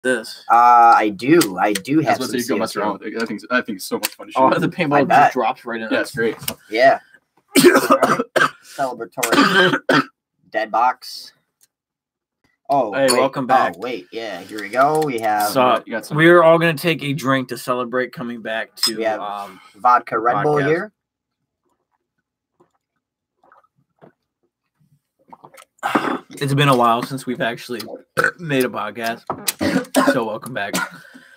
this. I do have That's some what you go mess CO2. around with it. I think it's so much fun to shoot. Oh, the paintball just drops right in. Yeah, it's great. Yeah. All right. Celebratory dead box. Oh, hey, welcome back. Oh, wait, yeah, here we go. We have So you got some. we're all gonna take a drink to celebrate coming back to we have vodka Red Bull podcast. here. It's been a while since we've actually made a podcast. So welcome back.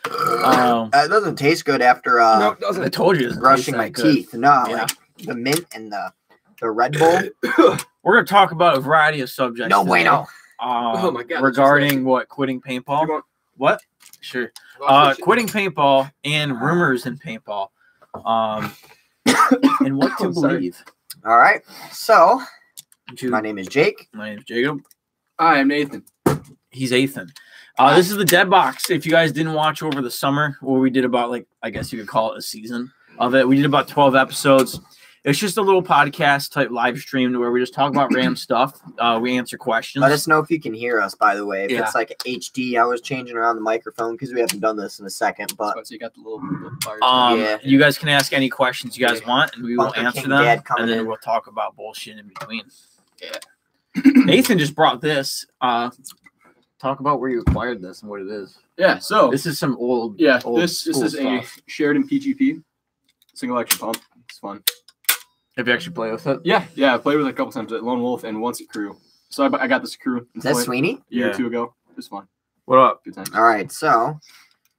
It doesn't taste good after No, it doesn't. I told you, it doesn't brushing taste my that good. teeth. No, Yeah. like the mint and the Red Bull. We're gonna talk about a variety of subjects. No today. bueno. Oh my God, Regarding what? Quitting paintball? What? Sure. Quitting paintball and rumors in paintball. And what to believe. All right. So, Jude. my name is Jake. My name is Jacob. Hi, I'm Nathan. He's Ethan. This is the Dead Box. If you guys didn't watch over the summer, where we did about, like, I guess you could call it a season of it. We did about 12 episodes. It's just a little podcast type live stream where we just talk about random stuff. We answer questions. Let us know if you can hear us, by the way. If Yeah. it's like HD, I was changing around the microphone because we haven't done this in a second. But So you got the little bars. Yeah. You guys can ask any questions you guys want, and we will Bunker answer King them. Dad coming And then in. we'll talk about bullshit in between. Yeah. Nathan just brought this. Talk about where you acquired this and what it is. Yeah, so This is some old. old this school is a stuff. Sheridan PGP single action pump. It's fun. Have you actually played with it? Yeah, I played with it a couple times at Lone Wolf and once at Crew. So I got this Crew is that Sweeney? a year Yeah. or two ago. It was fun. What up? Good times. All right. So,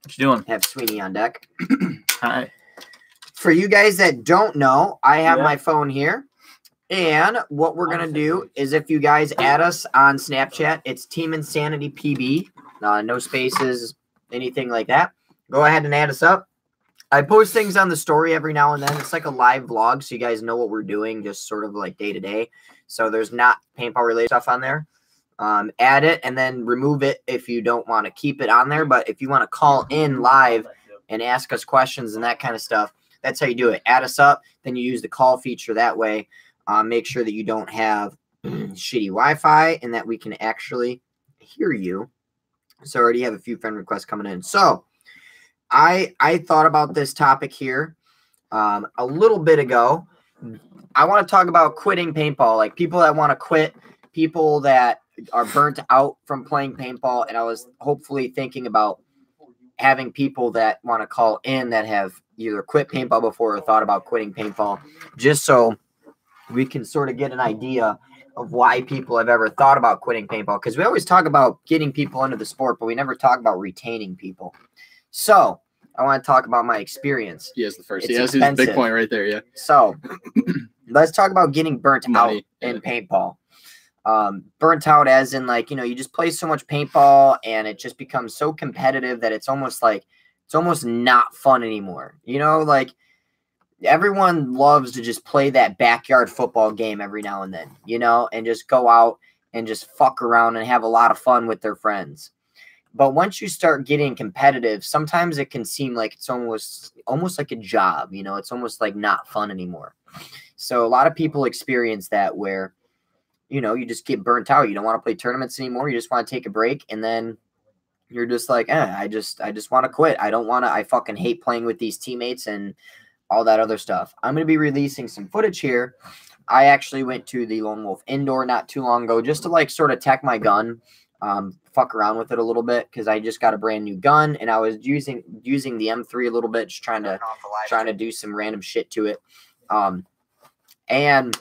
What you doing? have Sweeney on deck. Hi. For you guys that don't know, I have Yeah. my phone here. And what we're going to do is if you guys add us on Snapchat, it's Team Insanity PB. No spaces, anything like that. Go ahead and add us up. I post things on the story every now and then. It's like a live vlog, so you guys know what we're doing, just sort of like day to day. So there's not paintball related stuff on there. Add it and then remove it if you don't want to keep it on there. But if you want to call in live and ask us questions and that kind of stuff, that's how you do it. Add us up, then you use the call feature that way. Make sure that you don't have shitty Wi-Fi and that we can actually hear you. So I already have a few friend requests coming in. So I thought about this topic here a little bit ago. I want to talk about quitting paintball, like people that want to quit, people that are burnt out from playing paintball. And I was hopefully thinking about having people that want to call in that have either quit paintball before or thought about quitting paintball, just so we can sort of get an idea of why people have ever thought about quitting paintball. Because we always talk about getting people into the sport, but we never talk about retaining people. So I want to talk about my experience. He has the first. It's Yeah, that's his expensive. big point right there. Yeah. So let's talk about getting burnt out Money. in paintball. Burnt out as in, like, you know, you just play so much paintball and it just becomes so competitive that it's almost not fun anymore. You know, like everyone loves to just play that backyard football game every now and then, you know, and just go out and just fuck around and have a lot of fun with their friends. But once you start getting competitive, sometimes it can seem like it's almost like a job, you know, it's almost like not fun anymore. So a lot of people experience that where, you know, you just get burnt out. You don't want to play tournaments anymore. You just want to take a break. And then you're just like, I just want to quit. I fucking hate playing with these teammates and all that other stuff. I'm going to be releasing some footage here. I actually went to the Lone Wolf Indoor not too long ago just to like sort of tech my gun, fuck around with it a little bit because I just got a brand new gun and I was using the M3 a little bit, just trying to do some random shit to it. And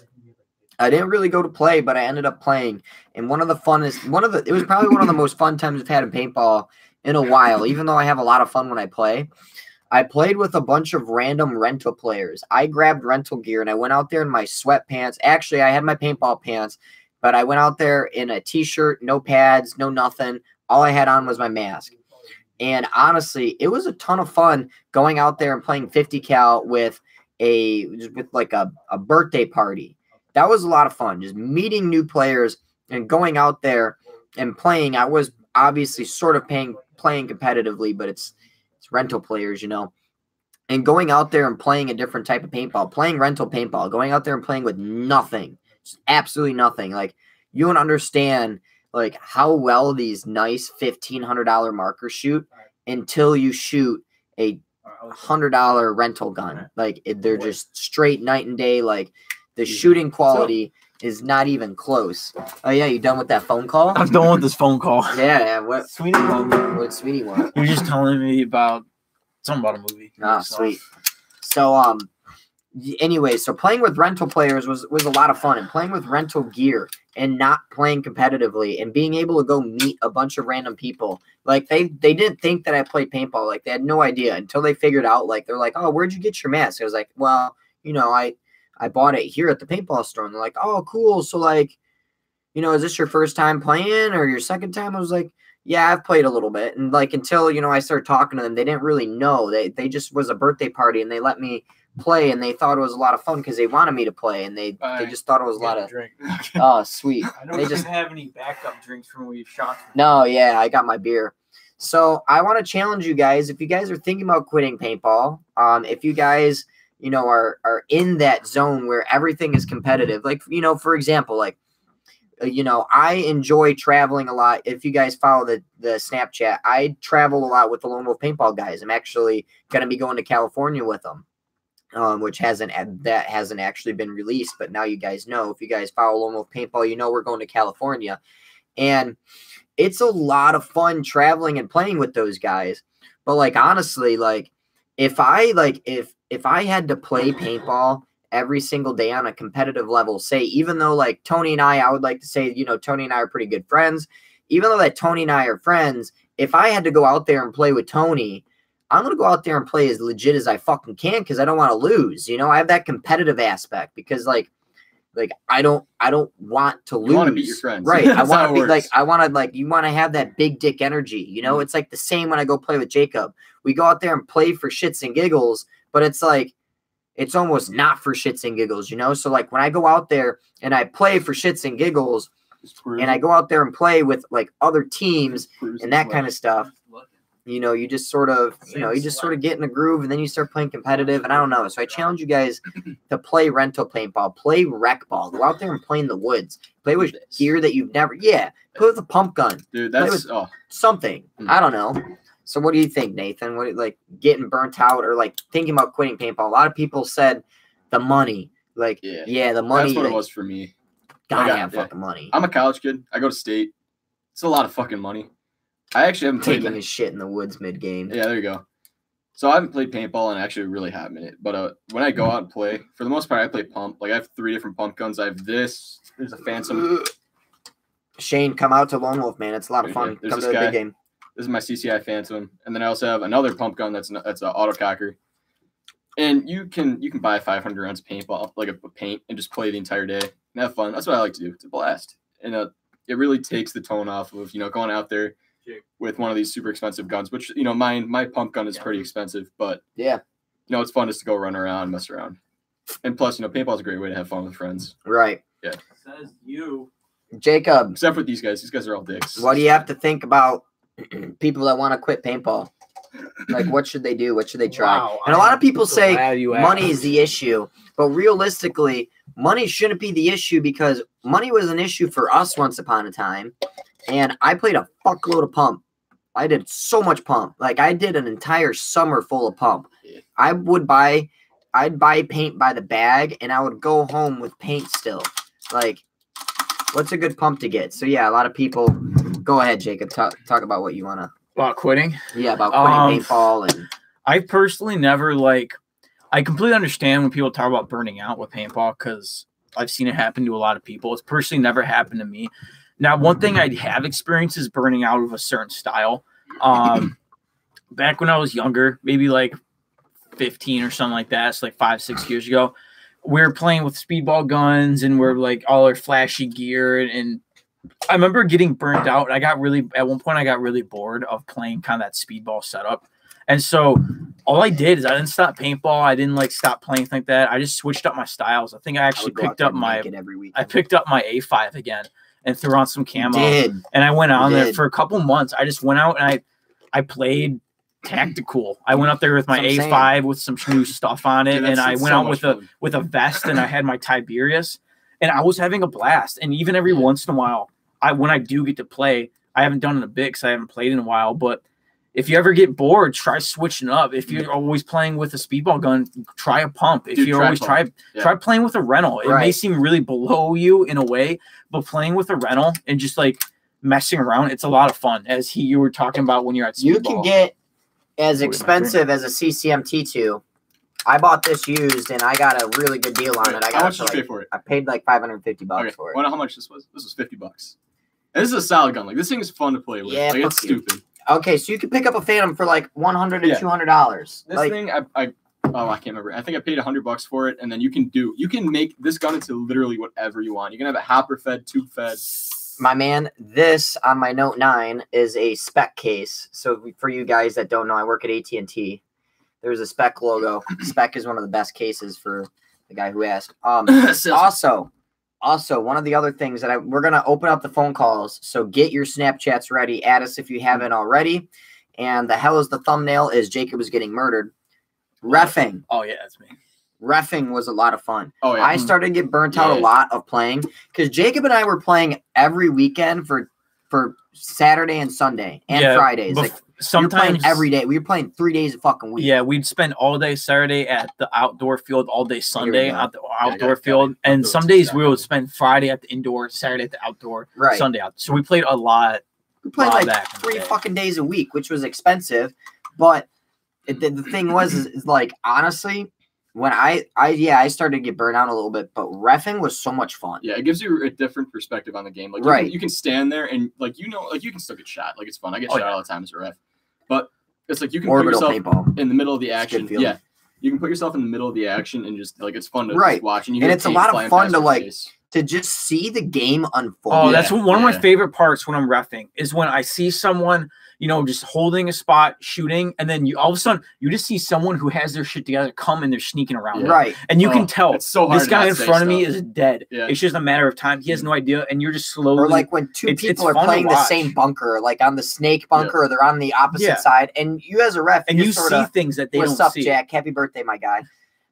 I didn't really go to play, but I ended up playing. And it was probably one of the most fun times I've had in paintball in a while, even though I have a lot of fun when I play. I played with a bunch of random rental players. I grabbed rental gear and I went out there in my sweatpants. Actually, I had my paintball pants, but I went out there in a t-shirt, no pads, no nothing. All I had on was my mask. And honestly, it was a ton of fun going out there and playing 50 cal with like a birthday party. That was a lot of fun, just meeting new players and going out there and playing. I was obviously sort of playing competitively, but it's rental players, you know, and going out there and playing a different type of paintball, playing rental paintball, going out there and playing with nothing, just absolutely nothing. Like, you don't understand like how well these nice $1,500 markers shoot until you shoot a $100 rental gun. Like they're just straight night and day. Like the shooting quality is not even close. Oh yeah, you done with that phone call? I'm done with this phone call. Yeah. What Sweetie want? What Sweetie want? You're just telling me about something about a movie. Ah, sweet. So anyway, so playing with rental players was a lot of fun, and playing with rental gear and not playing competitively and being able to go meet a bunch of random people. Like they didn't think that I played paintball. Like they had no idea until they figured out. Like they're like, oh, where'd you get your mask? I was like, well, I bought it here at the paintball store. And they're like, oh, cool. So like, is this your first time playing or your second time? I was like, yeah, I've played a little bit. And like until I started talking to them, they didn't really know. They just was a birthday party and they let me play, and they thought it was a lot of fun because they wanted me to play, and they just thought it was a lot of drink. Oh, sweet. I don't they just have any backup drinks from when we shot. No, yeah, I got my beer. So I want to challenge you guys. If you guys are thinking about quitting paintball, if you guys are in that zone where everything is competitive, like for example, like I enjoy traveling a lot. If you guys follow the Snapchat, I travel a lot with the Lone Wolf Paintball guys. I'm actually going to be going to California with them. Which hasn't actually been released, but now you guys know. If you guys follow Lone Wolf Paintball, we're going to California, and it's a lot of fun traveling and playing with those guys. But like honestly, like if I had to play paintball every single day on a competitive level, say even though like Tony and I would like to say Tony and I are pretty good friends, even though that Tony and I are friends, if I had to go out there and play with Tony, I'm going to go out there and play as legit as I fucking can because I don't want to lose. I have that competitive aspect because like I don't want to lose. You want to beat your friends. Right. I want to be like, you want to have that big dick energy. It's like the same when I go play with Jacob. We go out there and play for shits and giggles, but it's like, it's almost not for shits and giggles, So like when I go out there and I play for shits and giggles and I go out there and play with like other teams and that kind of stuff, you just sort of, get in a groove and then you start playing competitive. And I don't know. So I challenge you guys to play rental paintball, play rec ball, go out there and play in the woods, play with gear that you've never, play with a pump gun. Dude, that's something. I don't know. So what do you think, Nathan? What like getting burnt out or like thinking about quitting paintball? A lot of people said the money, like, the money. That's what it was for me. Gotta have fucking money. I'm a college kid. I go to state. It's a lot of fucking money. I actually haven't played taking his shit in the woods mid game. Yeah, there you go. So I haven't played paintball in actually a really hot minute. But when I go out and play, for the most part, I play pump. Like I have 3 different pump guns. I have this. There's a Phantom. Shane, come out to Lone Wolf, man. It's a lot of fun. Come to the big game. This is my CCI Phantom, and then I also have another pump gun that's an autococker. And you can buy 500 rounds of paintball, like a paint, and just play the entire day and have fun. That's what I like to do. It's a blast, and it really takes the tone off of going out there with one of these super expensive guns, which my pump gun is pretty expensive, but it's fun just to go run around, mess around, and plus paintball is a great way to have fun with friends. Right. Yeah. Says you, Jacob. Except for these guys. These guys are all dicks. What do you have to think about people that want to quit paintball? Like, what should they do? What should they try? Wow, and a lot of people say money is the issue, but realistically, money shouldn't be the issue because money was an issue for us once upon a time. And I played a fuckload of pump. I did so much pump. Like I did an entire summer full of pump. I'd buy paint by the bag and I would go home with paint still. Like, what's a good pump to get? So yeah, a lot of people. Go ahead, Jacob. Talk about what you want to. About quitting? Yeah, about quitting paintball. And I personally never I completely understand when people talk about burning out with paintball because I've seen it happen to a lot of people. It's personally never happened to me. Now, one thing I have experienced is burning out of a certain style. Back when I was younger, maybe like 15 or something like that, it's like 5-6 years ago, we were playing with speedball guns and we're like all our flashy gear and I remember getting burnt out. At one point I got really bored of playing kind of that speedball setup. And so all I did is I didn't stop paintball. I didn't stop playing like that. I just switched up my styles. I think I actually picked up my A5 again and threw on some camo. And I went on there for a couple months. I just went out and I played tactical. I went up there with my A5 with some new stuff on it. Dude, and I went out with a vest and I had my Tiberius and I was having a blast. And even every once in a while, when I do get to play, I haven't done it in a bit because I haven't played in a while, but if you ever get bored, try switching up. If you're always playing with a speedball gun, try a pump. If you're always try playing with a rental. It may seem really below you in a way, but playing with a rental and just like messing around, it's a lot of fun. As you were talking about when you're at speedball. You can get as expensive as a CCM T2. I bought this used and I got a really good deal on it. How much did you pay for it? I paid like $550 for it. Well, how much this was? This was $50. And this is a solid gun. Like this thing is fun to play with. Yeah, like it's stupid. Okay, so you can pick up a Phantom for like $100 to $200. This thing, I can't remember. I think I paid $100 for it, and then you can make this gun into literally whatever you want. You can have it hopper fed, tube fed. My man, this on my Note 9 is a spec case. So for you guys that don't know, I work at AT&T. There's a spec logo. Spec is one of the best cases for the guy who asked. Also, one of the other things that we're going to open up the phone calls. So get your Snapchats ready. Add us if you haven't already. And the hell is the thumbnail is Jacob was getting murdered. Reffing. Oh, yeah, that's me. Reffing was a lot of fun. Oh, yeah. I started to get burnt out a lot of playing because Jacob and I were playing every weekend for Saturday and Sunday and Fridays. Like, sometimes every day. We were playing 3 days a fucking week. Yeah, we'd spend all day Saturday at the outdoor field, all day Sunday at the outdoor field. And some days we would spend Friday at the indoor, Saturday at the outdoor, Sunday out. So we played a lot. We played like 3 fucking days a week, which was expensive. But the thing was, is like, honestly, when I started to get burnt out a little bit, but reffing was so much fun. Yeah, it gives you a different perspective on the game. Like you can stand there and like you can still get shot. Like it's fun. I get shot all the time as a ref. But it's like you can put yourself in the middle of the action. Yeah. You can put yourself in the middle of the action and just like it's fun to just watch. And it's a lot of fun to just see the game unfold. Oh, that's one of my favorite parts when I'm reffing is when I see someone, just holding a spot, shooting, and then all of a sudden you just see someone who has their shit together come and they're sneaking around. Right. And you can tell it's so hard this guy in front of me is dead. Yeah. It's just a matter of time. He has no idea, and you're just slowly. Or like when two people are playing the same bunker, like on the snake bunker, or they're on the opposite side, and you as a ref, and you see things that they don't see. What's up, Jack? Happy birthday, my guy.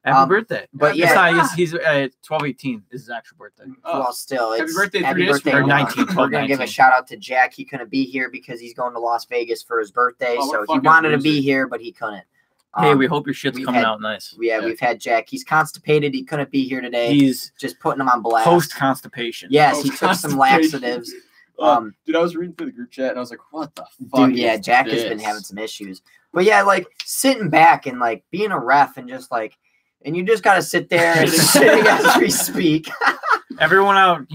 Happy birthday. But he's 12/18 is his actual birthday. Well, still, it's happy birthday. 19. We're going to give a shout out to Jack. He couldn't be here because he's going to Las Vegas for his birthday. So he wanted to be here, but he couldn't. Hey, we hope your shit's coming out nice. Yeah, we've had Jack. He's constipated. He couldn't be here today. He's just putting him on blast. Post-constipation. Yes, he took some laxatives. Dude, I was reading through the group chat and I was like, what the fuck? Dude, yeah, Jack has been having some issues. But yeah, like sitting back and like being a ref and just like, and you just got to sit there and sitting as we speak. Everyone out,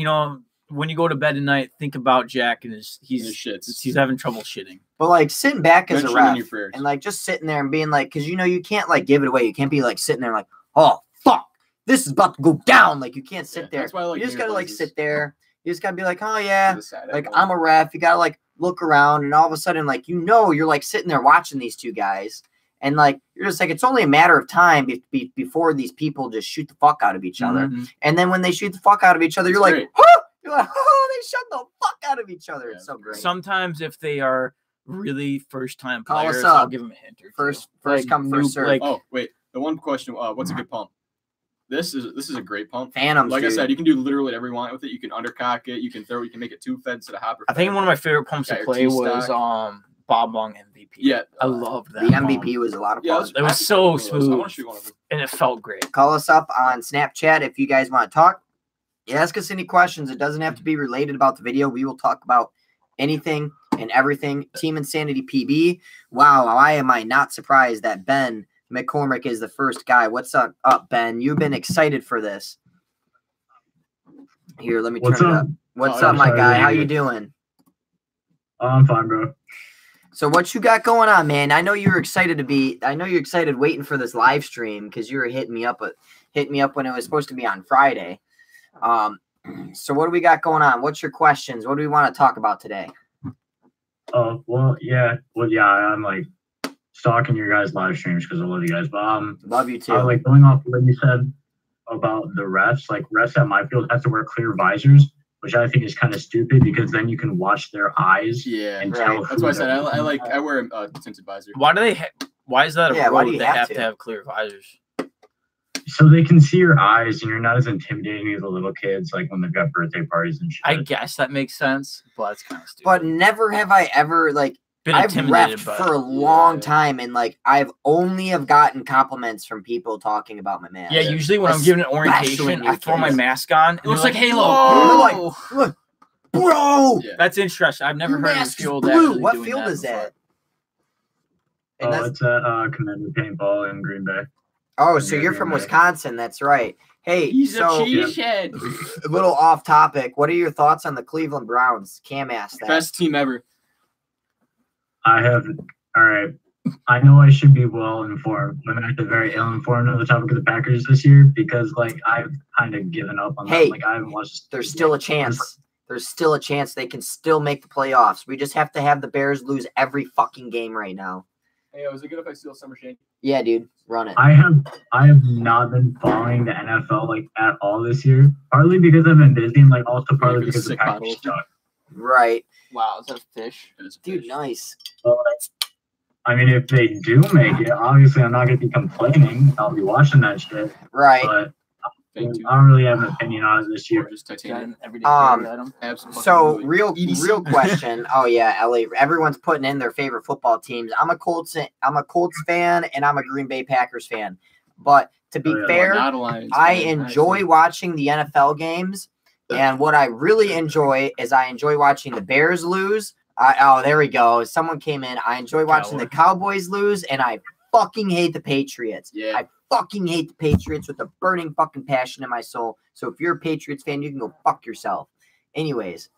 when you go to bed at night, think about Jack and he's having trouble shitting. But like sitting back as a ref and like just sitting there and being like, because you can't like give it away. You can't be like sitting there like, oh fuck, this is about to go down. Like you can't sit there. That's why you just gotta like sit there. You just gotta be like, oh yeah, like I'm a ref. You gotta like look around, and all of a sudden like you're like sitting there watching these two guys. And, like, you're just like, it's only a matter of time before these people just shoot the fuck out of each other. Mm-hmm. And then when they shoot the fuck out of each other, you're like, oh! You're like, oh, they shot the fuck out of each other. It's so great. Sometimes if they are really first-time players, I'll give them a hint or two. First come, first serve. Oh, wait. The one question, what's a good pump? This is a great pump. Phantoms, like I said, you can do literally whatever you want with it. You can undercock it. You can throw it. You can make it two-fed instead of hopper. I think one of my favorite pumps to play was Bob Long MVP. Yeah, I loved that. The MVP was a lot of fun. It was so smooth. I want to shoot one of them. And it felt great. Call us up on Snapchat if you guys want to talk. Ask us any questions. It doesn't have to be related about the video. We will talk about anything and everything. Team Insanity PB. Wow, why am I not surprised that Ben McCormick is the first guy? What's up, Ben? You've been excited for this. Here, let me turn it up. What's up, my guy? How you doing? I'm fine, bro. So what you got going on, man? I know you're excited waiting for this live stream because you were hitting me up when it was supposed to be on Friday. So what do we got going on? What's your questions? What do we want to talk about today? I'm like stalking your guys' live streams because I love you guys. But love you too. Like going off what you said about the refs, like refs at my field have to wear clear visors, which I think is kind of stupid because then you can watch their eyes. Yeah, and tell. That's why I said I wear a tinted visor. Why do they? Why is that a rule? Why do you they have to have clear visors? so they can see your eyes and you're not as intimidating as the little kids like when they've got birthday parties and shit. I guess that makes sense, but it's kind of stupid. But never have I ever like Been I've intimidated repped by for a it. long time, and like I've only have gotten compliments from people talking about my mask. Yeah, usually when I'm giving an Especially orientation, I throw my kids. mask on. It looks like Halo. Whoa! Look, bro. Yeah. That's interesting. I've never Your heard of a mask is field blue. actually What doing field that is before. that? And Oh, that's, it's at Commander Paintball in Green Bay. oh, so yeah, you're from Green Bay. Wisconsin. That's right. Hey, He's so a cheesehead. a little off topic. What are your thoughts on the Cleveland Browns? Cam asked that. Best team ever. I have. All right. I know I should be well informed, but I'm actually very ill informed on the topic of the Packers this year because, like, I've kind of given up on Hey, them. Like, I haven't watched. There's still a chance. There's still a chance they can still make the playoffs. We just have to have the Bears lose every fucking game right now. Hey, was it good if I steal Summer Shane? Yeah, dude, run it. I have not been following the NFL like at all this year. Partly because I've been busy, and like also partly because the Sick Packers bottle. suck. Right, Wow, is that a fish? It is a dude, fish. nice. But, I mean, if they do make it, obviously I'm not gonna be complaining. I'll be watching that shit. Right. But Thank you. I don't really have an opinion on it this year. Or just titanium. Everyday Um, Absolutely. So real EDC. question. Oh yeah, LA. Everyone's putting in their favorite football teams. I'm a Colts fan, and I'm a Green Bay Packers fan. But to be Oh, yeah. fair, Not a Lions I fan, enjoy actually. watching the NFL games, and what I really enjoy is I enjoy watching the Bears lose. Oh, there we go. Someone came in. I enjoy watching the Cowboys lose, and I fucking hate the Patriots. Yeah. I fucking hate the Patriots with a burning fucking passion in my soul. So if you're a Patriots fan, you can go fuck yourself. Anyways,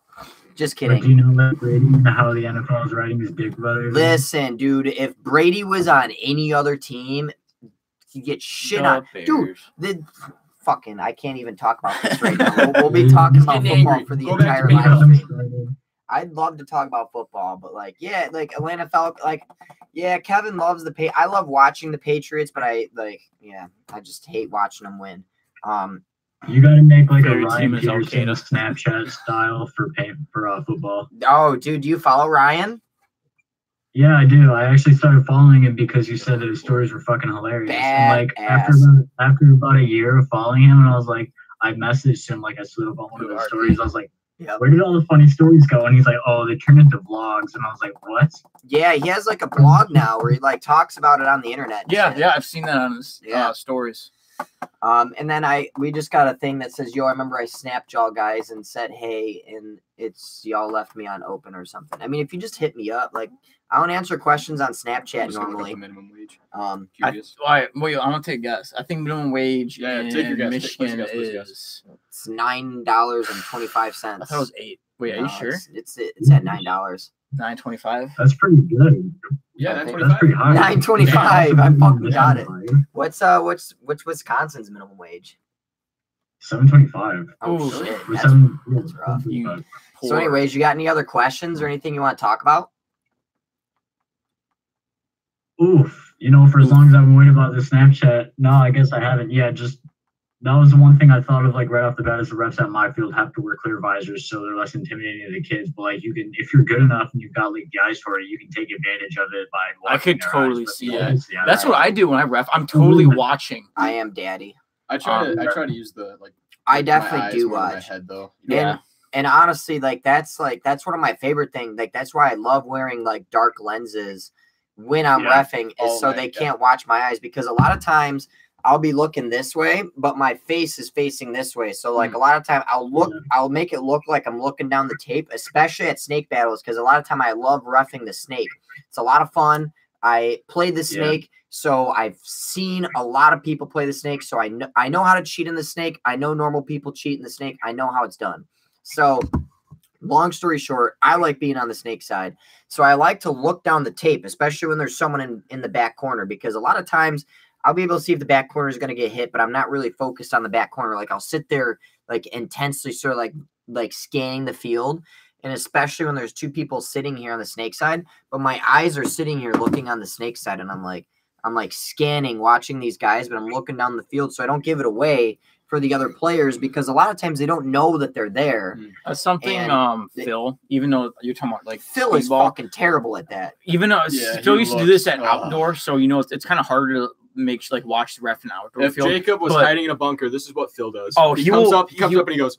just But do kidding. you know that Brady and how the NFL is writing his dick about it? Listen, dude, if Brady was on any other team, he'd get shit on. Dude, the fucking I can't even talk about this right now. We'll be talking about Getting football angry. for the Go back to entire live Paintball. stream. I'd love to talk about football, but like, yeah, like Atlanta Falcons, like, yeah, Kevin loves I love watching the Patriots, but I just hate watching them win. You got to make like a Favorite Ryan team is Peterson Al-Qaeda. Snapchat style for football. Oh, dude, do you follow Ryan? Yeah, I do. I actually started following him because you said that his stories were fucking hilarious. And like after about a year of following him, and I was like, I messaged him like I slid up on one of his stories. I was like, Yep. where did all the funny stories go? And he's like, oh, they turned into vlogs. And I was like, what? Yeah, he has like a blog now where he like talks about it on the internet. and Yeah, shit. yeah, I've seen that on his Yeah. stories. And then we just got a thing that says, yo, I remember I snapped y'all guys and said, hey, and it's y'all left me on open or something. I mean, if you just hit me up, like I don't answer questions on I'm Snapchat just gonna look up normally. the minimum wage. Wait, I'm gonna take a guess. I think minimum wage Yeah, in take your guess. Michigan What's your guess? is. It's $9.25. I thought it was $8. Wait, are you sure? It's at $9. $9.25. That's pretty good. Yeah, I think That's pretty high. $9.25. I fucking got it. What's Wisconsin's minimum wage? $7.25. Oh Ooh, shit. Or That's, seven- that's rough. You So anyways, you got any other questions or anything you want to talk about? Oof. You know, for as long as I've been waiting about the Snapchat, no, I guess I haven't. Yeah, just that was the one thing I thought of like right off the bat is the refs at my field have to wear clear visors so they're less intimidating to the kids. But like you can, if you're good enough and you've got like the eyes for it, you can take advantage of it by. I could watching their totally eyes. But see the that. others, yeah, That's what I do when I ref. I'm totally watching. I am daddy. I try to use the like. I my definitely eyes do more than my watch. head though. Yeah. And honestly, that's one of my favorite things. Like that's why I love wearing like dark lenses when I'm Yeah. reffing, is Oh, so right, they yeah. can't watch my eyes, because a lot of times I'll be looking this way, but my face is facing this way. So like a lot of time I'll make it look like I'm looking down the tape, especially at snake battles, because a lot of time I love reffing the snake. It's a lot of fun. I played the snake, so I've seen a lot of people play the snake. So I know how to cheat in the snake. I know normal people cheat in the snake. I know how it's done. So long story short, I like being on the snake side. So I like to look down the tape, especially when there's someone in the back corner, because a lot of times I'll be able to see if the back corner is going to get hit, but I'm not really focused on the back corner. Like I'll sit there like intensely sort of like scanning the field. And especially when there's two people sitting here on the snake side, but my eyes are sitting here looking on the snake side, and I'm like scanning, watching these guys, but I'm looking down the field so I don't give it away for the other players, because a lot of times they don't know that they're there. That's something And Phil, even though you're talking about like Phil is speedball, fucking terrible at that. even though Yeah, Phil he used to do this looks- at outdoor, so you know it's kind of harder to watch the ref in outdoor If field. Jacob was but- hiding in a bunker, this is what Phil does. Oh, he he comes will- up and he goes,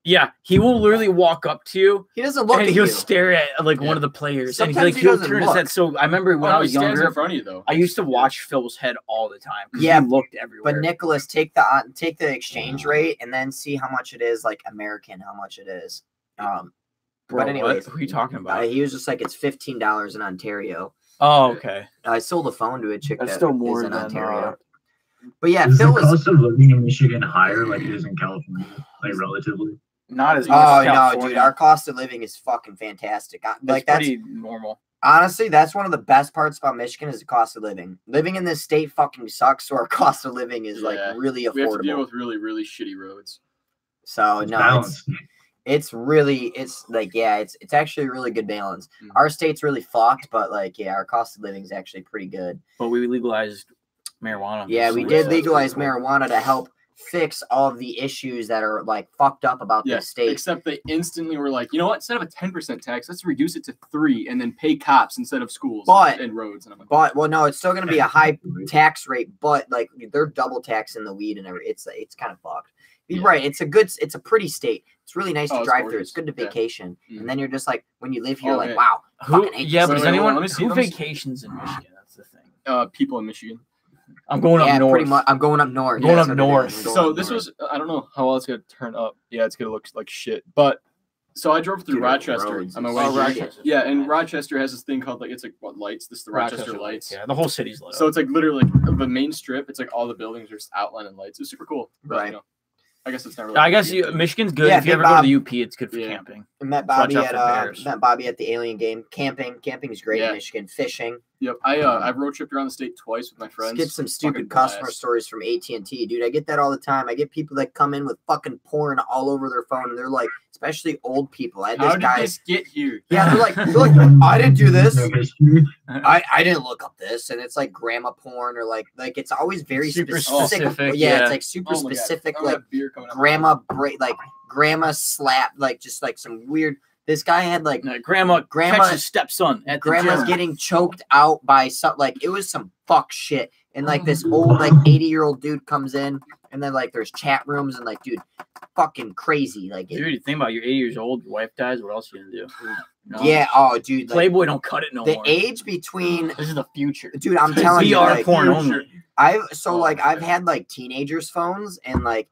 Yeah, he will literally walk up to you He doesn't look and at he'll you. stare at one Yeah. of the players, Sometimes and he he'll doesn't turn his look. head. So I remember when "Oh, I he was stands younger, in front of you though." I used to watch Phil's head all the time. 'Cause Yeah, he looked everywhere. But Nicholas, take the exchange rate and then see how much it is, like American, how much it is. Bro, but anyways, who are you talking about? he was just like, it's $15 in Ontario. Oh, okay. I sold a phone to a chick That's that still more is in than, Ontario. But yeah, Is Phil the was. cost of living in Michigan higher like it is in California? Like relatively? Not as much Oh as no, California. dude! Our cost of living is fucking fantastic. Like that's pretty normal. honestly, that's one of the best parts about Michigan is the cost of living. Living in this state fucking sucks, so our cost of living is like Yeah. really We have to deal affordable. with really, really shitty roads. So It's no, balanced. it's it's actually a really good balance. Mhm. Our state's really fucked, but like our cost of living is actually pretty good. But we legalized marijuana. Yeah, So we that's did pretty legalize cool. marijuana to help fix all of the issues that are like fucked up about Yeah, this state. except they instantly were like, you know what? Instead of a 10% tax, let's reduce it to 3 and then pay cops instead of schools But- and roads. And I'm like, But well, no, it's still gonna be a high tax rate, but like they're double taxing the weed and everything. It's kind of fucked. You're Yeah. right. It's a pretty state. It's really nice Oh, to it's drive through. gorgeous. It's good to Yeah. vacation. Mhm. And then you're just like when you live here, Oh, like yeah. wow. Who? fucking hate Yeah, this but does Wait, anyone let me see, who let me see. vacations in Michigan? That's the thing. people in Michigan. I'm going Yeah, up north. pretty much. I'm going up north. Going That's up what it is. north. I'm going So up this north. was, I don't know how well it's going to turn up. Yeah, it's going to look like shit. But so I drove through Dude, Rochester roads on my is way Oh, here. Rochester. Yeah, and Rochester has this thing called like, it's like what lights? This is the Rochester lights. Yeah, the whole city's lit So up. it's like literally like the main strip. It's like all the buildings are just outlining lights. It's super cool. But, Right. You know, I guess it's not really. I guess Michigan's good. Yeah, if you Big ever go Bob. to the UP, it's good for Yeah. camping. I met Watch Bobby out at for bears. the Alien game. Camping is great Yeah. in Michigan. Fishing. Yep. I've road tripped around the state twice with my Let's friends. get some Fucking stupid customer blast. stories from AT&T, dude. I get that all the time. I get people that come in with fucking porn all over their phone, and they're like, especially old people. I had How this did guy. this get here? Yeah, they're like, I didn't do this. No history. I didn't look up this, and it's like grandma porn or like it's always very Super specific. specific, Yeah, yeah. it's like super Oh my God. specific, I'm gonna like have beer coming up. grandma slap, like just like some weird. This guy had like Grandma Grandma- catches stepson at the grandma's gym. getting choked out by some like it was some fuck shit, and like this Oh. old like 80-year-old dude comes in, and then like there's chat rooms and like dude, fucking crazy, like Dude, you think about it, you're 80 years old, your wife dies, what else are you gonna do? No. yeah, oh dude, like, Playboy don't cut it no the more. age between This is the future. dude, I'm telling you, VR like, porn only. I've Oh, I've okay. had like teenagers' phones and like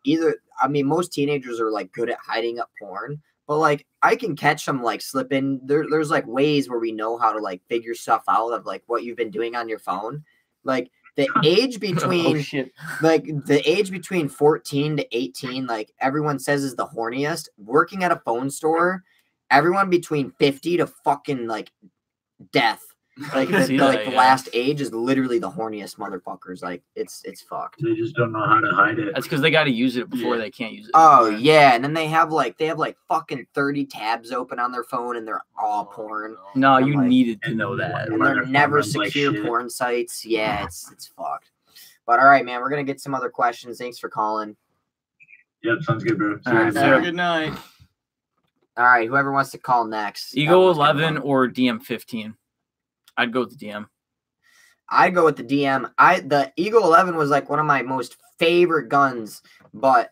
most teenagers are like good at hiding up porn, but like I can catch them like slipping. There's like ways where we know how to like figure stuff out of like what you've been doing on your phone. Like the age between Oh shit. like the age between 14 to 18, like everyone says is the horniest. Working at a phone store, everyone between 50 to fucking like death. Like can see that, the yeah. last age is literally the horniest motherfuckers. Like it's fucked. They just don't know how to hide it. That's because they gotta use it before Yeah. they can't use it. Oh anymore. yeah, and then they have like fucking 30 tabs open on their phone and they're all porn. No, I'm you like- needed to know that. And Where they're their never phone runs like secure shit. porn sites. Yeah, it's fucked. But all right, man, we're gonna get some other questions. Thanks for calling. Yep, sounds good, bro. All right, Have Yeah. a good night. All right, whoever wants to call next. That Eagle one's gonna 11 run. or DM 15. I'd go with the DM. I go with the DM. The Eagle 11 was like one of my most favorite guns, but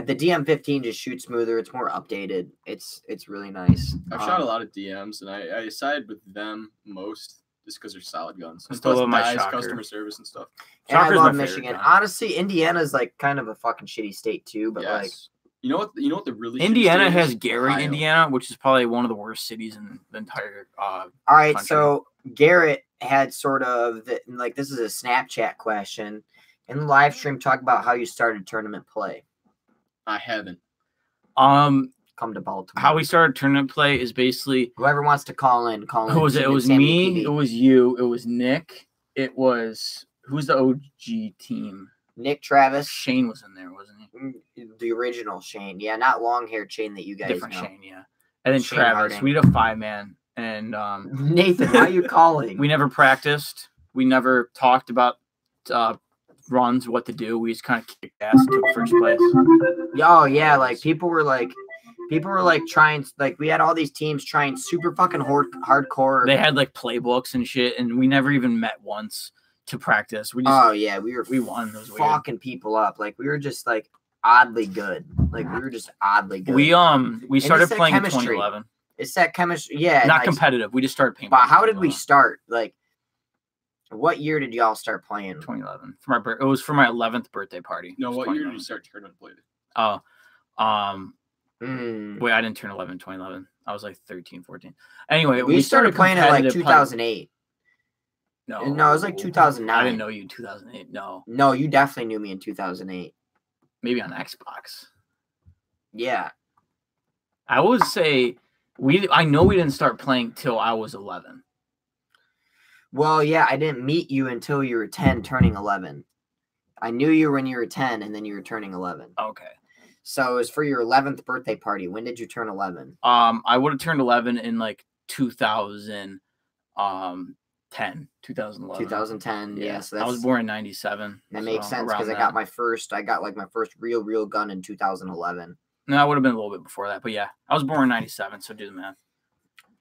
the DM 15 just shoots smoother. It's more updated. It's really nice. I've shot a lot of DMs, and I side with them most just because they're solid guns. I still Plus love my dies, Shocker. customer service and stuff. And I Shocker's love my favorite Michigan. gun. Honestly, Indiana's like kind of a fucking shitty state too, but like Yes. You know what the really shitty Indiana state has is? Gary, Ohio. Indiana, which is probably one of the worst cities in the entire. all right, country. so Garrett had sort of like this is a Snapchat question. In the live stream, talk about how you started tournament play. I haven't. Come to Baltimore. How we started tournament play is basically Whoever wants to call in, call in. who was it? Team It and was Sammy me. PB. It was you. It was Nick. It was who's the OG team? Nick Travis. Shane was in there, wasn't he? The original Shane. Yeah, not long hair Shane that you guys Different know. Shane, yeah. And then Shane Travis. Harding. We did a 5-man, and Nathan, why are you calling? we never practiced. We never talked about runs, what to do. We just kind of kicked ass, took first place. Oh yeah, like people were like trying, like we had all these teams trying super fucking hardcore. They had like playbooks and shit, and we never even met once. to practice. We won those. Fucking people up. Like we were just like oddly good. Like we were just oddly good. We started playing in 2011. It's that chemistry. Yeah. Not competitive. We just started paintball. But how did we start? Like, what year did y'all start playing? 2011. It was for my 11th birthday party. No, what year did you start tournament play? Oh, wait, I didn't turn 11 in 2011. I was like 13, 14. Anyway, we started playing at like 2008. No, it was like 2009. I didn't know you in 2008. No, you definitely knew me in 2008. Maybe on Xbox. Yeah. I would say I know we didn't start playing till I was 11. Well, yeah, I didn't meet you until you were 10, turning 11. I knew you when you were 10, and then you were turning 11. Okay. So it was for your 11th birthday party. When did you turn 11? I would have turned 11 in like 2010, 2011. 2010, yeah. So I was born in 97. That makes sense because I got my first real gun in 2011. No, I would have been a little bit before that, but yeah, I was born in 97, so do the math.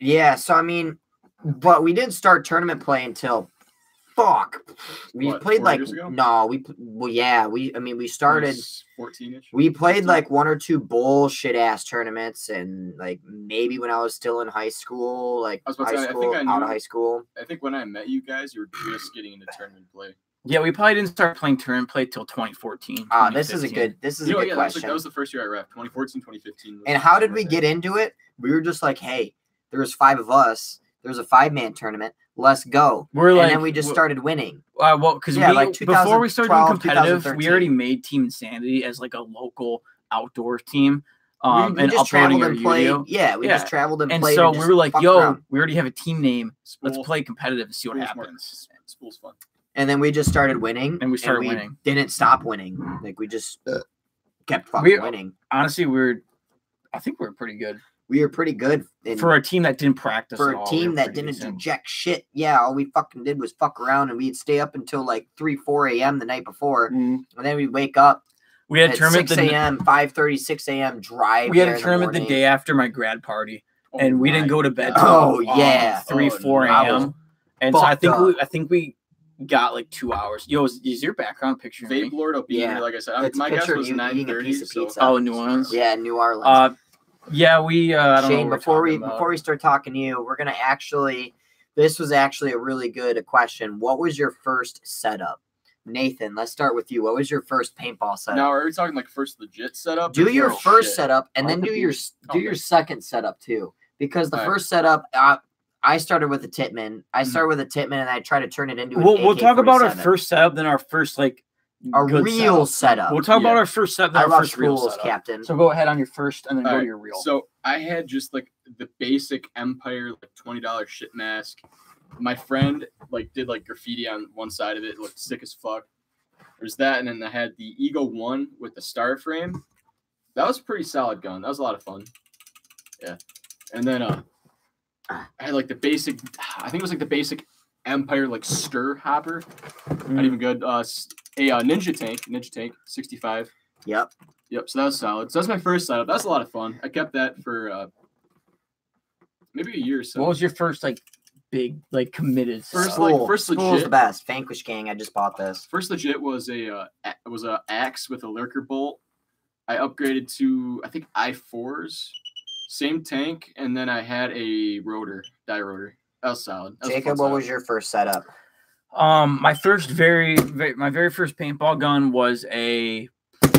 Yeah, so I mean, but we didn't start tournament play until we played like we started 14ish. We played like one or two bullshit ass tournaments, and like maybe when I was still in high school, like out of high school. I think when I met you guys, you were just getting into tournament play. Yeah, we probably didn't start playing tournament play till 2014. This is a good question. That was the first year I ref, 2014, 2015. And how did we get into it? We were just like, hey, there was 5 of us. There's a 5-man tournament. Let's go. And then we just started winning. Because before we started doing competitive, we already made Team Insanity as like a local outdoor team. We just traveled and played. Yeah, we just traveled and played. And so we were like, yo, we already have a team name. Let's play competitive and see what happens. Spool's fun. And then we just started winning. And we started winning. Didn't stop winning. Like we just kept fucking winning. Honestly, I think we were pretty good. We were pretty good for a team that didn't practice. For a team that didn't do jack shit. Yeah, all we fucking did was fuck around, and we'd stay up until like 3, 4 a.m. the night before, and then we'd wake up. We had a tournament 6 a.m., 5:30, 6 a.m. drive. We had a tournament the day after my grad party, and we didn't go to bed till 3, 4 a.m. And so I think we got like 2 hours. Yo, is your background picture? Vape Lord will be here. Like I said, my guess was 9:30. Oh, New Orleans. Yeah, New Orleans. Yeah, we. I don't Shane, know before we start talking to you, we're gonna actually. This was actually a really good question. What was your first setup, Nathan? Let's start with you. What was your first paintball setup? Now, are we talking like first legit setup? Do your first setup, and then do your second setup too, because the first setup. I started with a Titman. And I tried to turn it into an We'll talk about our first setup, then our first real setup. We'll talk about our first setup, then our first real setup. Captain. So go ahead on your first, and then go to your real. So I had just like the basic Empire, like $20 shit mask. My friend did graffiti on one side of it. It looked sick as fuck. There's that, and then I had the Eagle 1 with the star frame. That was a pretty solid gun. That was a lot of fun. Yeah, and then I had the basic. I think it was the basic Empire stir hopper. Not even good. A Ninja Tank 65. Yep. So that was solid. So that's my first setup. That's a lot of fun. I kept that for maybe a year or so. What was your first big committed first Spool's legit? The best. Vanquish Gang. I just bought this. First legit was a axe with a lurker bolt. I upgraded to I think I4s. Same tank, and then I had a die rotor. That was solid. Jacob, what was your first setup? My very first paintball gun was I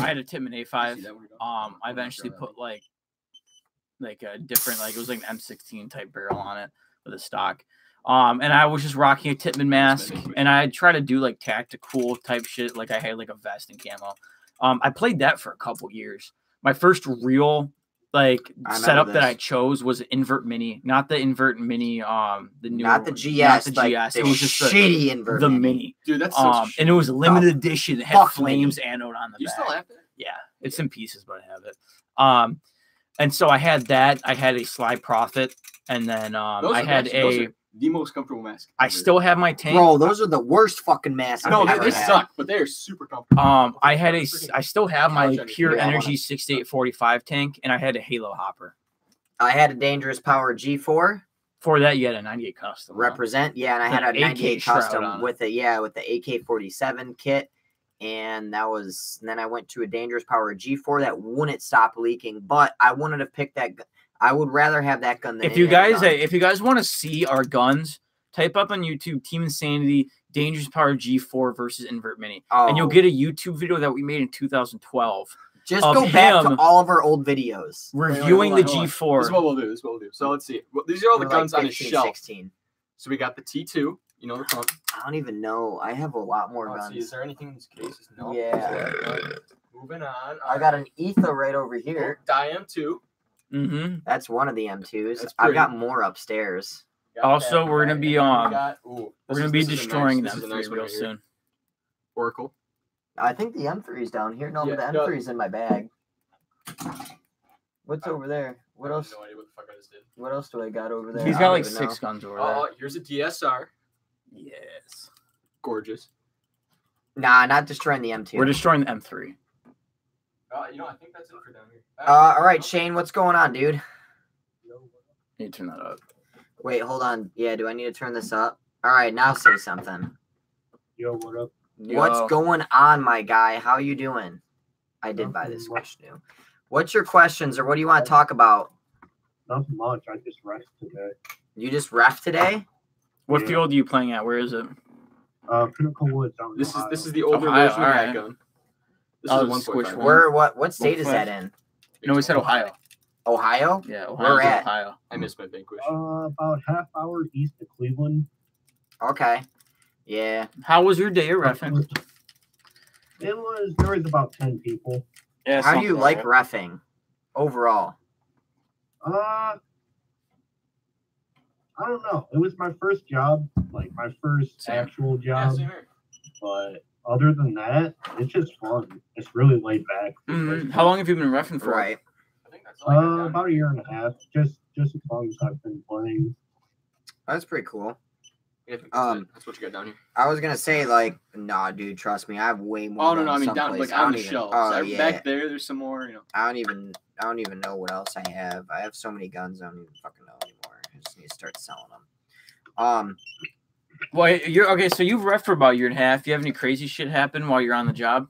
had a Titman A5. I eventually put a different it was an M16 type barrel on it with a stock. And I was just rocking a Titman mask, and I tried to do tactical type shit. I had a vest and camo. I played that for a couple years. My first real setup that I chose was an invert mini, not the invert mini, the new, not the GS, not the GS. It was just shitty invert mini. Dude, that's and it was a limited edition. It had flames anode on the back. You still have it? Yeah, it's in pieces, but I have it. And so I had that. I had a Sly Prophet, and then I had the most comfortable mask. I still have my tank. Bro, those are the worst fucking masks. No, they suck, but they are super comfortable. I still have my Pure Energy 6845 tank, and I had a Halo hopper. I had a Dangerous Power G4. For that, you had a 98 custom. Represent, yeah, and I had An a 98 AK shroud custom on it. with the AK-47 kit, and then I went to a Dangerous Power G4 that wouldn't stop leaking, but I wanted to pick that. I would rather have that gun than If you any other guys, gun. want to see our guns, type up on YouTube Team Insanity Dangerous Power G4 versus Invert Mini, and you'll get a YouTube video that we made in 2012. Just of go back to him all of our old videos. reviewing the Hold on. G4. This is what we'll do. So let's see. Well, these are all the We're guns like on his 15, shelf. 16. So we got the T2. You know the pump. I don't even know. I have a lot more Let's see, guns. is there anything in these cases? No. Yeah. Moving on. I got an Ether right over here. Diam 2. Mm-hmm. That's one of the M2s. That's I've pretty. got more upstairs. Got Also, that we're gonna right. be, And then we on- got- We're going to be this is a destroying nice- them this is a nice one real right here. soon. Oracle. I think the M3's down here. No, Yeah, the no. M3's in my bag. What's over there? What I have else? No idea what the fuck I just did. What else do I got over there? He's I got don't like even 6 know. guns over there. Oh, here's a DSR. Yes. Gorgeous. Nah, not destroying the M2. We're destroying the M3. I think that's it for down here. All right, Shane, what's going on, dude? You turn that up. Wait, hold on. Yeah, do I need to turn this up? All right, now say something. Yo, what up? What's Yo. going on, my guy? How you doing? I did buy this Switch new. What's your questions, or what do you want to talk about? Nothing much. I just rest today. You just ref today? What Yeah. field are you playing at? Where is it? Pinnacle Woods. Out in This Ohio. is the older Ohio, version of that alright. gun. This Oh, is a the 1.5. squish one. Where? What state is What that in? No, we said Ohio. Ohio? Yeah, Where Ohio's at? Ohio. I missed my Vanquish. About half hour east of Cleveland. Okay. Yeah. How was your day of reffing? There was about 10 people. Yeah, How do you something like right. reffing overall? I don't know. It was my first job, like my first Same. actual Yeah, job. same here. But other than that, it's just fun. It's really laid back. Mhm. How long have you been reffing for? Right. I think that's all I got down About a year and a half. Just as long as I've been playing. That's pretty cool. here. Yeah, that's what you got down here. I was gonna say like, nah, dude, trust me, I have way more. Oh no, I guns mean down someplace. like I on don't the even- shelves. Oh yeah. Back there, there's some more. You know. I don't even know what else I have. I have so many guns, I don't even fucking know anymore. I just need to start selling them. Well, you're okay. So you've reffed for about a year and a half. Do you have any crazy shit happen while you're on the job?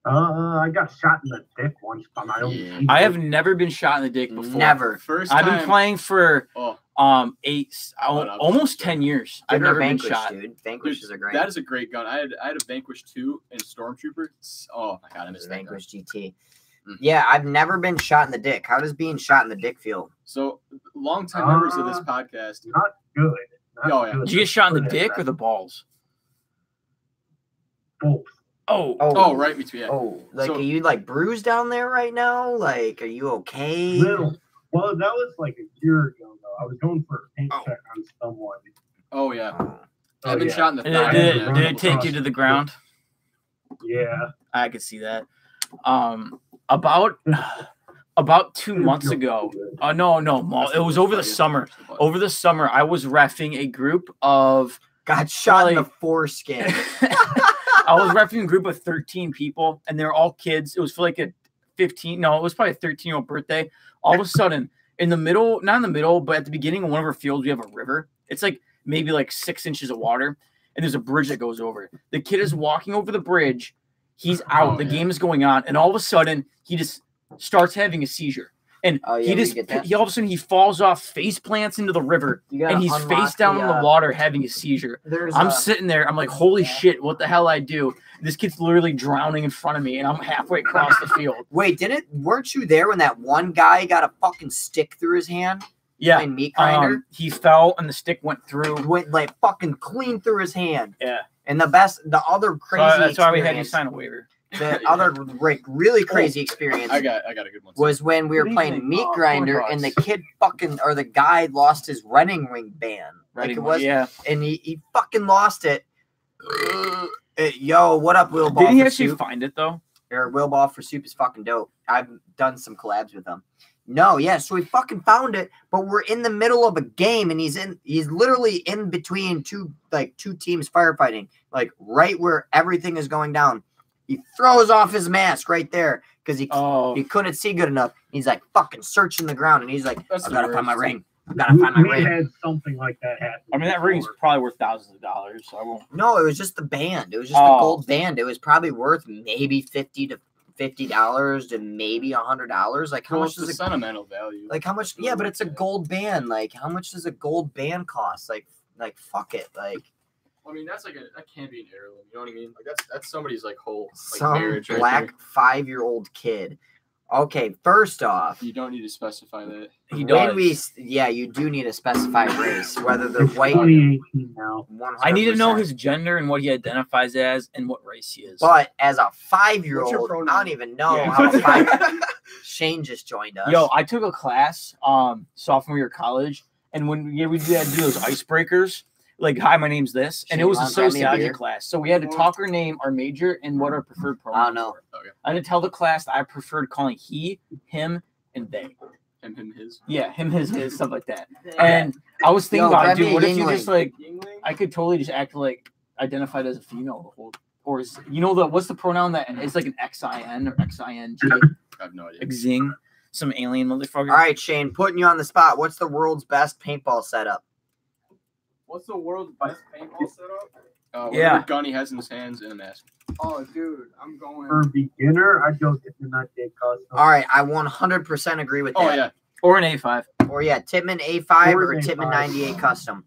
I got shot in the dick once by my own Yeah. teammate. I have never been shot in the dick before. Never. First I've been time- playing for Oh, no, almost 10 years. I've Good or never been Vanquish, shot. dude. Vanquishes are great. that is a great gun. I had a Vanquish 2 and Stormtrooper. Oh my god, I missed that gun. Vanquish GT. Mhm. Yeah, I've never been shot in the dick. How does being shot in the dick feel? So long time members of this podcast. Good. Not Oh, yeah. good. Did you get shot in the Good. dick or the balls? Both. Oh, Oh, right between. Yeah. Oh, like So- are you like bruised down there right now? Like, are you okay? Little. Well, that was like a year ago, though. I was going for a paint Oh. check on someone. Oh yeah. Oh. I've been yeah. shot in the Did, thigh. did, yeah, a did it couple take times. you to the ground? Yeah. I could see that. About 2 months ago. No, That's it was the over the worst summer. part. Over the summer, I was reffing a group of. Got shot in the Probably- foreskin. I was repping a group of 13 people, and they were all kids. It was for like a 15. No, it was probably a 13-year-old birthday. All of a sudden, in the middle, not in the middle, but at the beginning of one of our fields, we have a river. It's like maybe like 6 inches of water, and there's a bridge that goes over. The kid is walking over the bridge. He's out. Oh, The yeah. game is going on, and all of a sudden, he just starts having a seizure. And Oh, yeah, he we just, get that. he all of a sudden, he falls off, face plants into the river, You gotta and he's unlock face down in the the, water having a seizure. There's I'm a- sitting there. I'm like, holy shit, what the hell I do? This kid's literally drowning in front of me, and I'm halfway across the field. Wait, weren't you there when that one guy got a fucking stick through his hand? Yeah. Playing meat grinder? He fell, and the stick went through. Went like fucking clean through his hand. Yeah. And the other So crazy that's why we had you experience, sign a waiver. the other like really crazy experience I got a good one. was when we were What do you playing think? meat Oh, grinder and the kid the guy lost his running ring band. Like it was, yeah. and he fucking lost it. Yo, what up, Will Ball Did he for actually Soup? find it though? Or Will Ball for Soup is fucking dope. I've done some collabs with him. No, yeah, so he fucking found it, but we're in the middle of a game and he's literally in between two teams firefighting, like right where everything is going down. He throws off his mask right there because he Oh, couldn't see good enough. He's like fucking searching the ground and he's like, That's I the gotta find my worst. ring. I gotta find my We ring. had something like that happen. I mean, that ring's before. probably worth thousands of dollars, so I won't. No, it was just the band. It was just the gold band. It was probably worth maybe $50 to maybe $100. Like how Well, much it's does the it? sentimental value. Like how much? Yeah, but it's a gold band. Like how much does a gold band cost? Like fuck it. Like I mean, that's like that can't be an heirloom. You know what I mean? Like that's somebody's like whole like some marriage right black there. 5-year-old kid. Okay, first off, You don't need to specify that. He when does. you do need to specify race, whether they're It's white. 2018 now. 100%. I need to know his gender and what he identifies as and what race he is. But as a What's your 5-year-old, I pronoun? don't even know Yeah. how a 5. Shane just joined us. Yo, I took a class sophomore year of college, and when we had to do those icebreakers, like, hi, my name's this, and Shane, it was a wanna grab me a sociology beer? class. So we had to talk our name, our major, and what our preferred I pronouns don't know. were. Okay. I had to tell the class that I preferred calling he, him, and they. Him, his. Yeah, him, his, stuff like that. And I was thinking Yo, about grab it, dude, me a what if you Yingling. just, like, I could totally just act like identified as a female the whole, or is, what's the pronoun that it's like an XIN or XING? I have no idea. Xing, some alien motherfucker. All right, Shane, putting you on the spot. What's the world's best paintball setup? What's the world's best paintball setup? Whatever Yeah. gun he has in his hands and a mask. Oh, dude, I'm going. For beginner, I'd go get the not get custom. All right, I 100% agree with that. Oh yeah. Or an A5. Or yeah, Titman A5 Or or an Titman A5. 98 custom.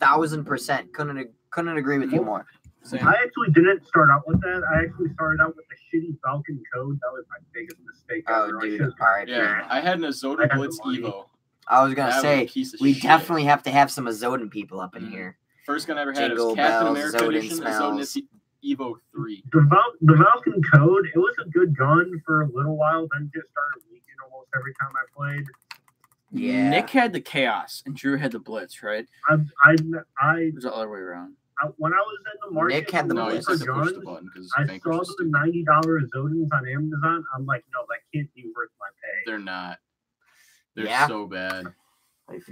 1000%. Couldn't agree with you more. Same. I actually didn't start out with that. I actually started out with the shitty Falcon code. That was my biggest mistake Oh, ever. I dude, should've- all right. Yeah, I had an I Azota had the Blitz money. Evo. I was gonna That was a say piece of we shit. definitely have to have some Azodan people up in Mhm. here. First gun I ever had Jingle was Captain bells, America Zodin edition smells. Azota Evo 3. The Falcon code, it was a good gun for a little while, then just started leaking almost every time I played. Yeah. Nick had the chaos and Drew had the blitz, right? I It was the other way around. when I was in the market Nick had the No, you blitz. just for had to push the guns, button because I Vanquish saw was the stupid. $90 Zodins on Amazon. I'm like, no, that can't be worth my pay. They're not. They're Yeah. so bad.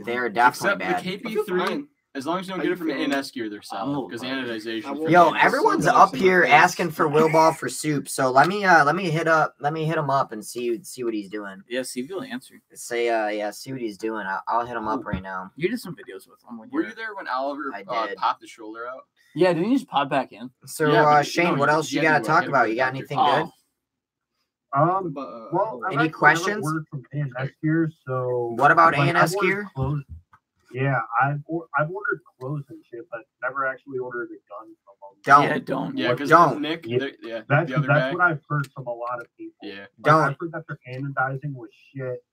They're definitely Except bad. the KP3, as long as you don't How get you it from an feeling? ANS gear, they're solid because the I anodization. will- Yo, Yeah, everyone's just up in my here face. asking for Will Ball for soup. So let me hit him up and see what he's doing. Yeah, see if you'll answer. Say see what he's doing. I'll hit him up right now. You did some videos with him. Were you there when Oliver I did. popped the shoulder out? Yeah, didn't you just pop back in? So Yeah, but Shane, no, what you- else you you had gotta to talk hit him about? with You a got doctor. anything Oh. good? Well, I've Any actually questions? never ordered from ANS gear, so What about like, I've ANS ordered gear? clothes. Yeah, I've ordered clothes and shit, but never actually ordered a gun from them. Don't. Yeah, don't. Yeah, because Don't. Nick, Yeah. yeah, That's the other guy. what I've heard from a lot of people. Yeah. Like, Don't. I've heard that their anodizing was shit.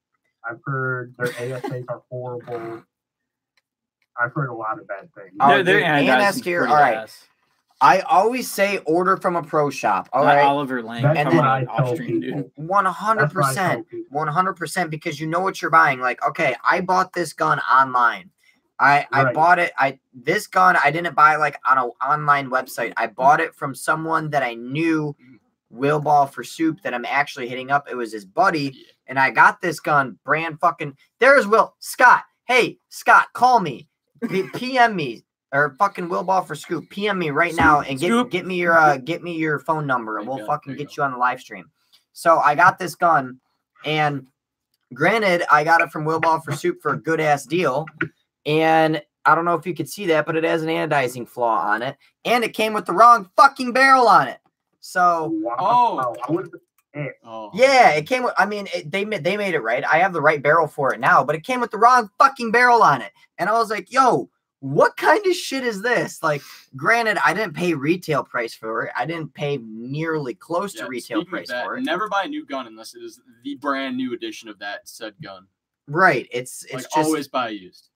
I've heard their ASAs are horrible. I've heard a lot of bad things. Oh, They're dude, anodizing's ANS gear, pretty all right. ass. I always say order from a pro shop. All Not right, Oliver Lang. That's And what then- I off tell stream, people. dude. 100%. 100% because you know what you're buying. Like, okay, I bought this gun online. I Right. bought it. This gun I didn't buy like on an online website. I bought it from someone that I knew, Will Ball for Soup, that I'm actually hitting up. It was his buddy, Yeah. and I got this gun brand fucking. There's Will Scott. Hey Scott, call me, PM me. Or fucking Will Ball for Scoop. PM me right now and Scoop. get me your phone number and There you we'll go. fucking There you get you on the live stream. So I got this gun, and granted, I got it from Will Ball for Soup for a good ass deal. And I don't know if you could see that, but it has an anodizing flaw on it, and it came with the wrong fucking barrel on it. So Wow. Oh. I would Oh. yeah, it came with. I mean, they made it right. I have the right barrel for it now, but it came with the wrong fucking barrel on it. And I was like, yo, what kind of shit is this? Like, granted, I didn't pay retail price for it. I didn't pay nearly close Yeah, to retail speaking of price that, for it. never buy a new gun unless it is the brand new edition of that said gun. Right. It's Like just always buy used.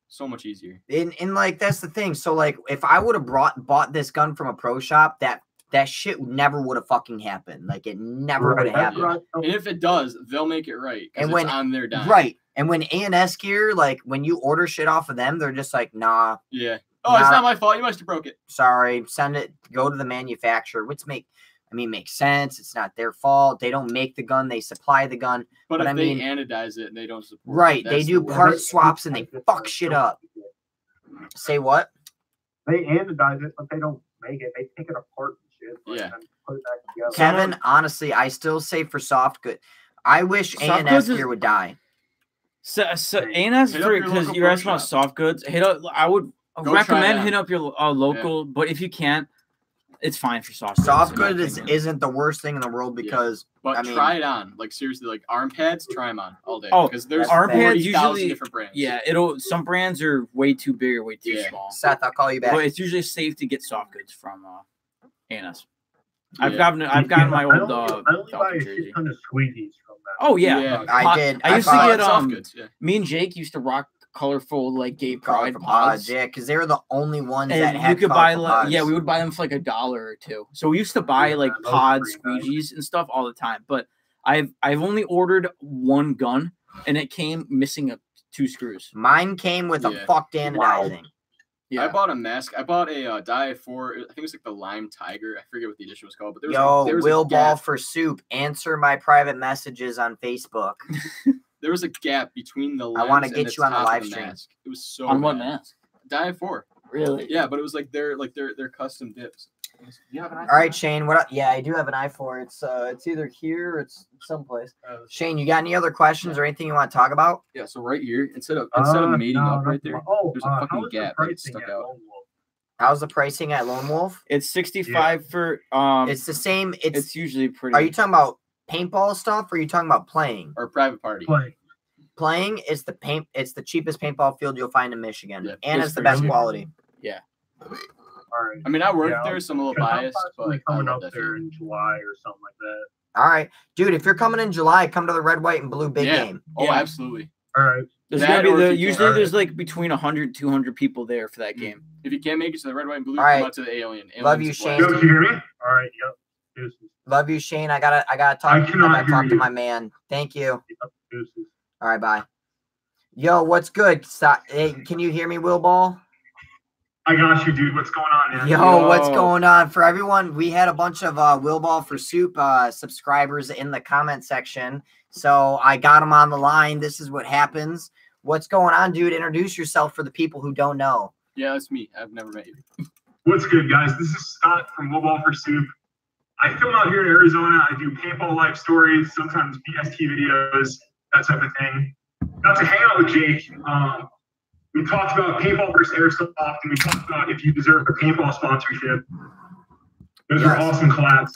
So much easier. and like that's the thing. So like if I would have bought this gun from a pro shop, that shit never would have fucking happened. Like it never would have happened. And if it does, they'll make it right. And And when- it's on their dime. Right. And when ANS gear, like when you order shit off of them, they're just like, nah, Yeah. Oh, it's Not- not my fault. You must have broke it. sorry, send it, go to the manufacturer, which makes sense. It's not their fault. They don't make the gun, they supply the gun. But But if I they mean- anodize it and they don't support Right. it, They that's do the worst. part swaps and they fuck shit up. Say what? They anodize it, but they don't make it. They take it apart and shit. like, Yeah. and put it back together. Kevin, honestly, I still say for soft good. I wish Soft ANS goods is- gear would die. So ANS Hit up for your because local you're pro asking about shop. soft goods. I would Go try recommend them. hitting up your local, but if you can't, it's fine for soft goods. Soft in my goods opinion. isn't the worst thing in the world because But I mean- try it on. Like seriously, like arm pads, try them on all day. Oh, because there's arm pads 40,000 usually- different brands. Yeah, some brands are way too big or way too Yeah. small. Seth, I'll call you back. But it's usually safe to get soft goods from ANS. Yeah. I've gotten my old I only buy Falcon a jersey. shit ton of squeegees from them. Oh yeah. Yeah. I did. I used to bought get soft goods. Yeah. me and Jake used to rock colorful like gay pride colorful pods. yeah, because they were the only ones that And had you could buy colorful like, pods. we would buy them for like $1 or $2. So we used to buy Yeah, like those pods, pretty nice. squeegees and stuff all the time. But I've only ordered one gun and it came missing 2 screws. Mine came with a Yeah. fucked anodizing. Yeah. I bought a mask. I bought a Dye 4. I think it was like the Lime Tiger. I forget what the edition was called. But there was Yo, there was Will a Ball gap. for Soup. Answer my private messages on Facebook. There was a gap between the. I wanna lens get and you on the top of live stream. mask. It was so On what bad. mask? Dye 4. Really? Yeah, but it was like their custom dips. Yeah. All right, Shane. What? Yeah, I do have an i4. It's either here or it's someplace. Shane, you got any other questions or anything you want to talk about? Yeah. So right here, instead of mating up right there, there's a fucking gap that stuck out. How's the pricing at Lone Wolf? It's 65 for It's the same. It's. it's usually pretty Are you talking about paintball stuff or are you talking about playing? Or private party. Playing is the paint. It's the cheapest paintball field you'll find in Michigan, Yeah, and it's it's the pretty best cheap. quality. All right. I mean, I worked Yeah, there, so I'm a little I'm biased, but possibly I coming love up that there field. in July or something like that. All right, dude. If you're coming in July, come to the red, white, and blue big Yeah. game. Oh, Yeah. absolutely. All right. there's that gonna be or if you usually can't- there's like between 100 200 people there for that game. If you can't make it to the red, white, and blue, All right. come out to the Alien. Love Alien's you, a blast. Shane. Yo, can you hear me? All right. Yep. Deuces. Love you, Shane. I gotta talk. I I cannot gotta hear talk to you. my man. Thank you. Yep. Deuces. All right, bye. Yo, what's good? Hey, can you hear me, Will Ball? I got you, dude. What's going on, man? Yo, what's Yo. going on for everyone? We had a bunch of Will Ball for Soup subscribers in the comment section, so I got them on the line. This is what happens. What's going on, dude? Introduce yourself for the people who don't know. Yeah, that's me. I've never met you. What's good, guys? This is Scott from Mobile for Soup. I film out here in Arizona. I do paintball life stories, sometimes BST videos, that type of thing. Got to hang out with Jake. We talked about paintball versus airsoft, and we talked about if you deserve a paintball sponsorship. Those are Yes. awesome collabs.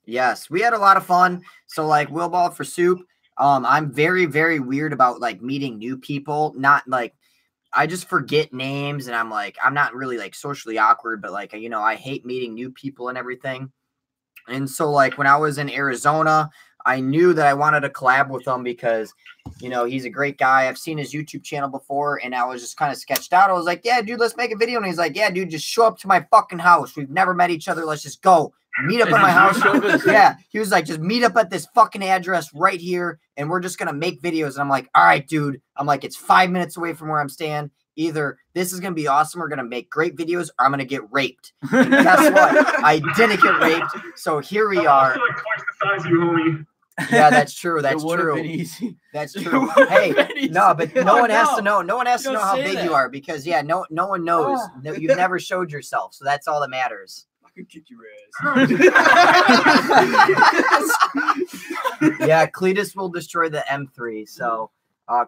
Yes, we had a lot of fun. So, like, Will Ball for Soup. I'm very, very weird about like meeting new people. Not like I just forget names, and I'm like, I'm not really like socially awkward, but like, you know, I hate meeting new people and everything. And so, like, when I was in Arizona, I knew that I wanted to collab with him because, you know, he's a great guy. I've seen his YouTube channel before, and I was just kind of sketched out. I was like, yeah, dude, let's make a video. And he's like, yeah, dude, just show up to my fucking house. We've never met each other. Let's just go. Meet up at my house. Yeah. He was like, just meet up at this fucking address right here, and we're just going to make videos. And I'm like, all right, dude. I'm like, it's 5 minutes away from where I'm staying. Either this is going to be awesome, we're going to make great videos, or I'm going to get raped. And guess what? I didn't get raped. So here we I'm are. also like twice the size of you, homie. Yeah, that's true. That's It would've true. been easy. That's It true. would've Hey, been easy. no, but no Oh, one has no. to know. No one has to You know don't how say big that. you are because no one knows. Oh. No, you've never showed yourself, so that's all that matters. I could kick your ass. Yeah, Cletus will destroy the M3. So,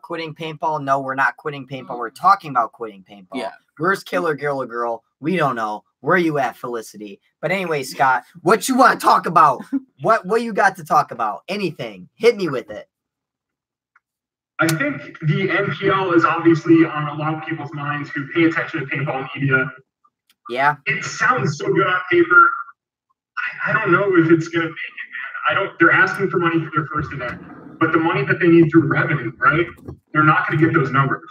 quitting paintball? No, we're not quitting paintball. We're talking about quitting paintball. Yeah. Where's Killer Girl? We don't know. Where you at, Felicity? But anyway, Scott, what you want to talk about? What you got to talk about? Anything? Hit me with it. I think the NPL is obviously on a lot of people's minds who pay attention to paintball media. Yeah. It sounds so good on paper. I don't know if it's gonna make it, man. They're asking for money for their first event, but the money that they need through revenue, right? They're not gonna get those numbers.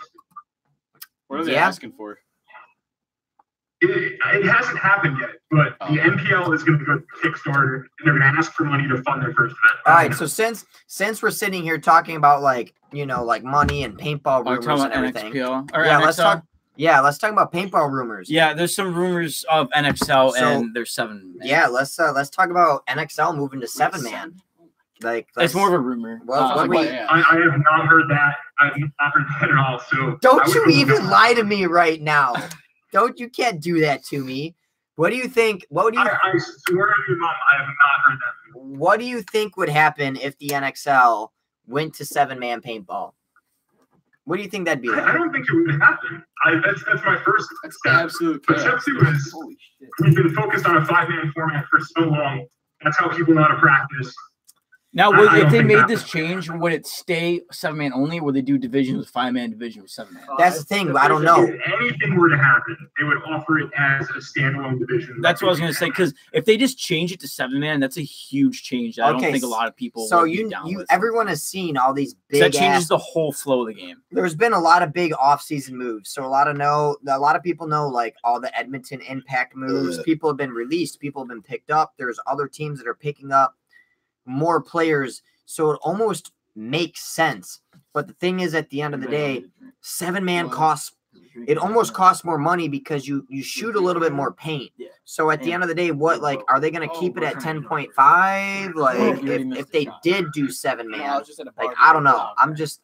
What are they Yeah. asking for? It hasn't happened yet, but the NPL is gonna go to Kickstarter and they're gonna ask for money to fund their first event. All right. So since we're sitting here talking about like money and paintball Are you rumors talking and about everything. NXPL? Or Yeah, NXL? let's talk. Yeah, let's talk about paintball rumors. Yeah, there's some rumors of NXL So- and there's 7. Yeah, let's talk about NXL moving to 7-man. Like It's more of a rumor. Well, what we- Yeah. I have not heard that. I've not heard that at all. So Don't I would you hope even not. lie to me right now. You can't do that to me. What do you think? I swear to you, Mom, I have not heard that. What do you think would happen if the NXL went to 7-man paintball? What do you think that'd be I like? don't think it would happen. That's my first That's step. absolute But chaos. step 2 is Holy shit. we've been focused on a 5-man format for so long. That's how people know how to practice. Now, I if don't they think made that- this change, would it stay 7-man only, or would they do divisions with 5-man, division with 7-man? That's the thing. I don't know. If anything were to happen, they would offer it as a standalone division. That's what I was gonna say. Because if they just change it to 7-man, that's a huge change. I don't think a lot of people. So would be down with. everyone has seen all these 'Cause big. that changes ass, the whole flow of the game. there's been a lot of big off-season moves. So a lot of people know like all the Edmonton Impact moves. People have been released. People have been picked up. There's other teams that are picking up more players. So it almost makes sense. But the thing is, at the end of the day, 7-man costs. It almost costs more money because you shoot a little bit more paint. Yeah. So at the end of the day, what like are they going to keep it at 10.5? Like if they did do 7-man, like I don't know. I'm just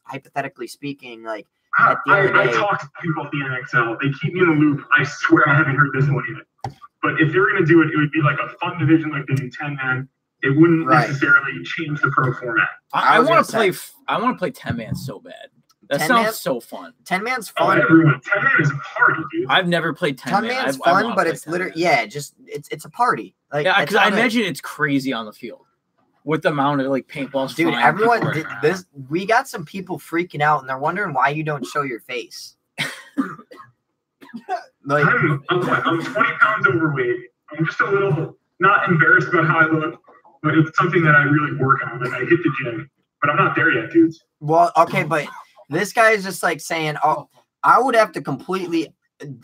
hypothetically speaking. Like at the end of the I day, talked to people at the NXL. They keep me in the loop. I swear I haven't heard this one yet. But if they were going to do it, it would be like a fun division like they do 10-man. It wouldn't necessarily change the pro format. I want to play. I want to play 10-man so bad. That 10-man? sounds so fun. 10-man's Oh, fun. everyone. 10-man is a party, dude. I've never played 10-man. 10-man's I fun, wanna but play it's 10-man. literally it's a party. Like Yeah, it's because I not a- imagine it's crazy on the field with the amount of like paintballs. Dude, flying, everyone, people running this we got some people freaking out, and they're wondering why you don't show your face. Like, I'm 20 pounds overweight. I'm just a little not embarrassed about how I look, but it's something that I really work on. Like I hit the gym, but I'm not there yet, dudes. well, okay, but this guy is just like saying, "Oh, I would have to completely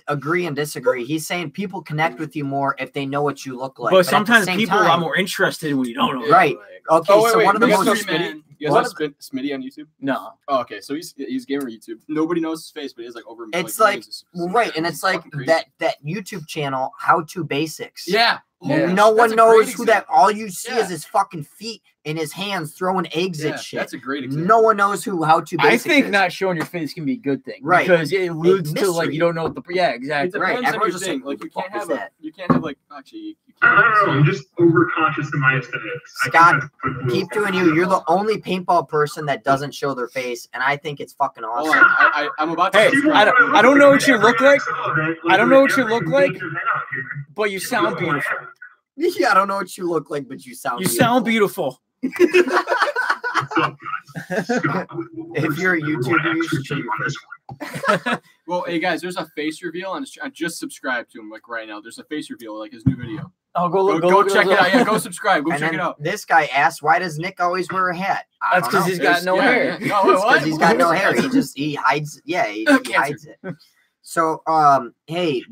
agree and disagree." He's saying people connect with you more if they know what you look like. But at the sometimes same people are a time- lot more interested when you don't know. Right. Okay, Oh, wait, so wait. one of the You guys most know Smitty? You one guys know Smitty on YouTube? No. Oh, okay. So he's gamer YouTube. Nobody knows his face, but he has like over. It's millions of well, right, and it's like fucking crazy. that YouTube channel, How to Basics. Yeah. Yeah. No That's one a knows great who that. example. All you see Yeah. is his fucking feet and his hands throwing eggs Yeah, at shit. that's a great example. No one knows who How to I Basics think is. not showing your face can be a good thing, Right. Because it alludes to like mystery. you don't know what the It exactly. Right, depends on everyone's your just thing. like, Like who you the can't fuck is have that? you can't have like actually you I can't. don't know. I'm just over conscious of my aesthetics. I think Scott, that's a little- Keep doing you. You're the only paintball person that doesn't show their face, and I think it's fucking Hold awesome. on, I'm about to. Hey, subscribe. I don't know what you look like. I don't know what you look Every like. major event out here. But you sound beautiful. Yeah, I don't know what you look like, but you sound. You sound beautiful. If you're a YouTuber, you should show your face. Well, hey guys, there's a face reveal, and I just subscribed to him like right now. There's a face reveal, like his new video. Oh, go look. Go look check at it out. Yeah, those. go subscribe. Go And check then it out. this guy asked, "Why does Nick always wear a hat?" I That's don't because know. he's got no hair. Yeah. No, wait, what? Because he's got no hair. He hides. Yeah, he hides it. So, hey,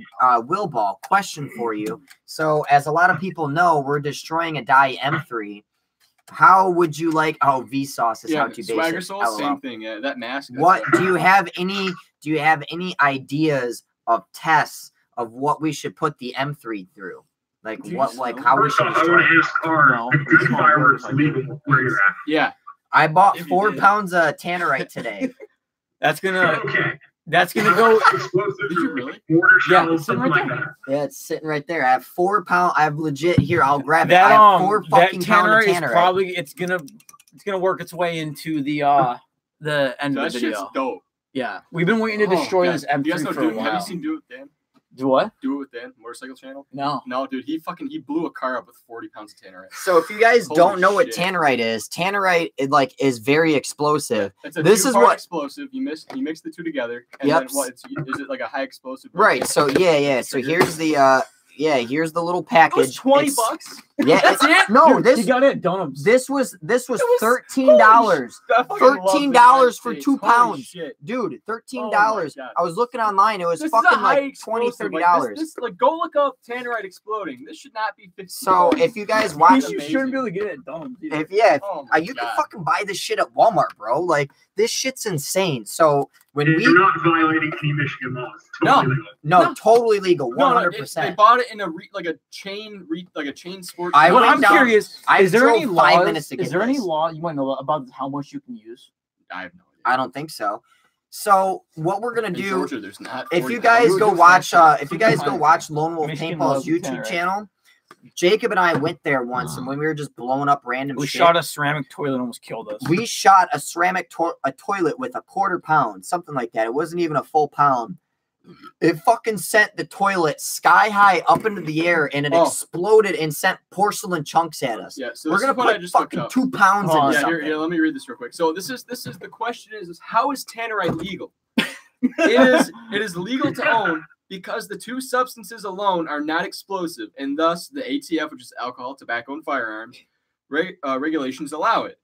Will Ball, question for you. So, as a lot of people know, we're destroying a die M3. How would you like? Oh, Vsauce is Yeah, how to Swagger basic. Soul, LOL. same thing. Yeah, that mask. that's What like- do you have any? Do you have any ideas of tests of what we should put the M3 through? Like Jeez, what? Like no. how we First should off, I destroy want it? to ask, are No, the good it's not fireworks worth it. legal where you're at? Yeah. I bought If you 4 did. pounds of tannerite today. That's gonna Okay. go. Explosives, Did you really? mortar Yeah, shells, it's sitting something right like that. Yeah, it's sitting right there. I have 4 pound. I have legit here. I'll grab it. That I have 4 that fucking pound of tannerite is tannerite. probably it's gonna work its way into the end That of the shit's video. dope. Yeah, we've been waiting to Oh, destroy God. this You guys M3 know for a Have while. you seen Do It with Dan? Do what? Do It with Dan, motorcycle channel? No. No, dude, he blew a car up with 40 pounds of tannerite. So if you guys Holy don't know what shit. tannerite is very explosive. It's a This is two-part what- explosive. You mix the two together. And Yep. then what? Is it like a high explosive? Right. So yeah. So here's the here's the little It was package. $20. It's- Yeah. That's it. No, Dude, this he got it at Dunham's. this was It was $13. I fucking love the $13 for United 2 States. Holy pounds. shit. Dude, $13. Oh my God. I was looking online. It was This is a fucking high like $20, explosive. $30. Like, this, like, go look up tannerite exploding. This should not be 50. So if you guys You watch, Amazing. shouldn't be able to get it at Dunham's. either. Oh my you can God. fucking buy this shit at Walmart, bro. Like this shit's insane. So when we You're not violating any Michigan laws. Totally legal. no, totally legal, No, 100%. they bought it in like a chain sport. I What went I'm down- curious, I is there drove any 5 laws? minutes to Is get there any this. law you want to know about how much you can use? I have no idea. I don't think so. So what we're gonna In do? Georgia, there's not. If 40 you guys pounds. go watch, if you guys go watch Lone Wolf Michigan Paintball's loves YouTube tannerite. channel, Jacob and I went there once, and when we were just blowing up random We shit, shot a ceramic toilet and almost killed us. we shot a ceramic toilet with a quarter pound, something like that. It wasn't even a full pound. It fucking sent the toilet sky high up into the air, and it exploded and sent porcelain chunks at us. Yeah, so We're gonna put fucking 2 pounds into something. Here, let me read this real quick. So this is the question is how is tannerite legal? It is legal to own because the two substances alone are not explosive, and thus the ATF, which is alcohol, tobacco, and firearms regulations allow it.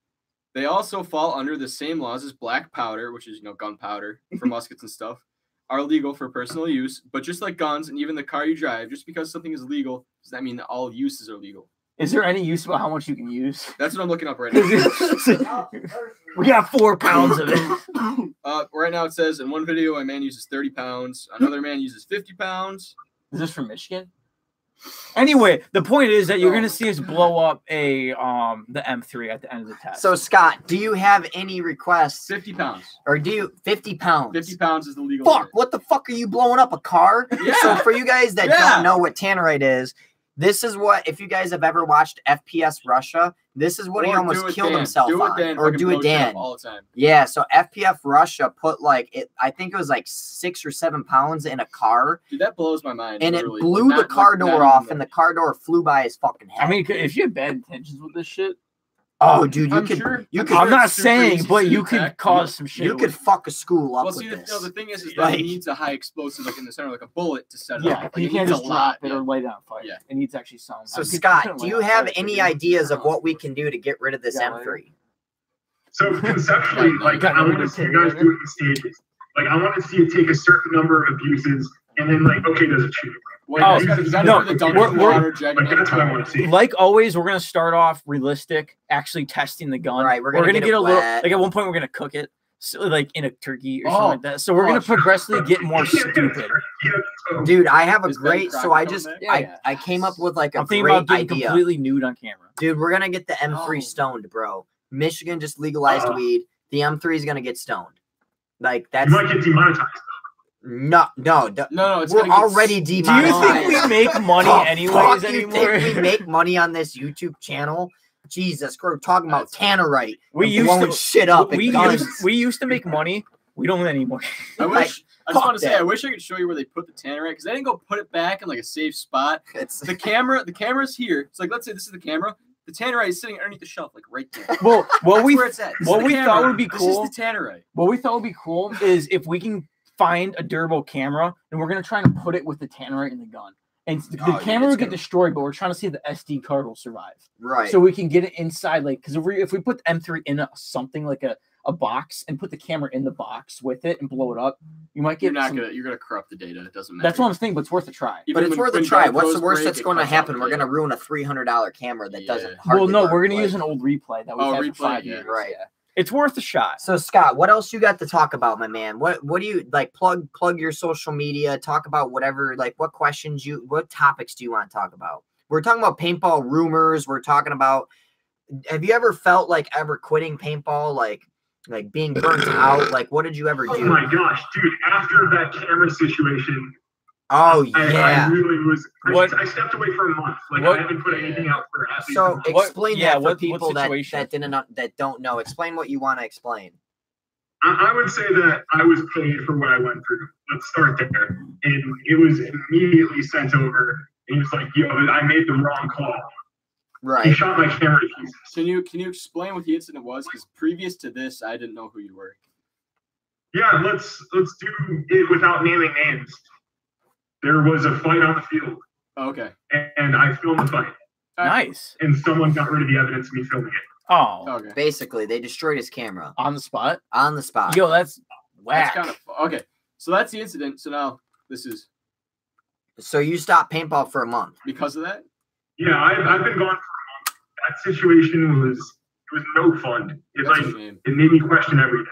They also fall under the same laws as black powder, which is gunpowder for muskets and stuff, are legal for personal use. But just like guns and even the car you drive, just because something is legal does that mean that all uses are legal. Is there any use about how much you can use? That's what I'm looking up right now. We got 4 pounds of it. Right now it says in one video a man uses 30 pounds, another man uses 50 pounds. Is this from Michigan? Anyway, the point is that you're gonna see us blow up the M3 at the end of the test. So Scott, do you have any requests? 50 pounds. Or do you 50 pounds? 50 pounds is the legal Fuck, limit. what the fuck are you blowing up, a car? Yeah. So for you guys that don't know what tannerite is, this is what, if you guys have ever watched FPS Russia, this is what he almost killed himself on. Or Do It Dan. All the time. Yeah, so FPF Russia put I think it was like 6 or 7 pounds in a car. Dude, that blows my mind. And literally. it blew the car door off, and the car door flew by his fucking head. I mean, if you have bad intentions with this shit. Oh, dude, you could. I'm not saying, but you could cause some shit. You could fuck a school up with this. The thing is that it needs a high explosive, like in the center, like a bullet to set it up. Yeah, you can't just drop it or light it on fire. Yeah. It needs actually sound. So, Scott, do you have any ideas of what we can do to get rid of this M3? So, conceptually, I want to see you guys do it in stages. I want to see it take a certain number of abuses, and then, okay, does it shoot? Like always, we're gonna start off realistic, actually testing the gun. Right, we're gonna get a little. Like at one point, we're gonna cook it, in a turkey or something like that. So we're gonna progressively get more stupid. Dude, I have a great. So I just I came up with a great idea. Completely nude on camera. Dude, we're gonna get the M3 stoned, bro. Michigan just legalized weed. The M3 is gonna get stoned. That's. You might get demonetized. No. It's we're already demonetized. Do you think we make money anyways anymore? You think we make money on this YouTube channel? Jesus, we're talking about tannerite. We used blowing shit up. We used to make money. We don't anymore. I just want to say, I wish I could show you where they put the tannerite because I didn't go put it back in a safe spot. The camera's here. It's let's say this is the camera. The tannerite is sitting underneath the shelf, right there. Well, where it's at. What we thought would be cool. This is the tannerite. What we thought would be cool is if we can find a durable camera, and we're gonna try and put it with the tannerite in the gun. And the camera will get destroyed, but we're trying to see if the SD card will survive. Right. So we can get it inside, because if we put the M3 in something like a box and put the camera in the box with it and blow it up, you might get. You're gonna corrupt the data. It doesn't matter. That's what I'm saying, but it's worth a try. But it's worth a try. What's the worst that's going to happen? We're gonna ruin a $300 camera that doesn't. Well, no, we're gonna use an old replay that we had for 5 years. Right. Yeah. It's worth a shot. So Scott, what else you got to talk about, my man? What do you plug your social media, talk about whatever, what what topics do you want to talk about? We're talking about paintball rumors. We're talking about, have you ever felt ever quitting paintball, like being burnt out? What did you ever do? Oh my gosh, dude, after that camera situation, oh yeah, I really was. I stepped away for a month. I haven't put anything out for at least. So explain that for people that don't know. Explain what you want to explain. I would say that I was paid for what I went through. Let's start there. And it was immediately sent over. And he was like, "Yo, I made the wrong call." Right. He shot my camera to pieces. Can you explain what the incident was? Because previous to this, I didn't know who you were. Yeah, let's do it without naming names. There was a fight on the field. Oh, okay. And I filmed the fight. Nice. And someone got rid of the evidence of me filming it. Oh. Okay. Basically, they destroyed his camera. On the spot? On the spot. Yo, that's whack. That's okay. So that's the incident. So now this is. So you stopped paintball for a month. Because of that? Yeah, I've been gone for a month. That situation was no fun. It made me question everything.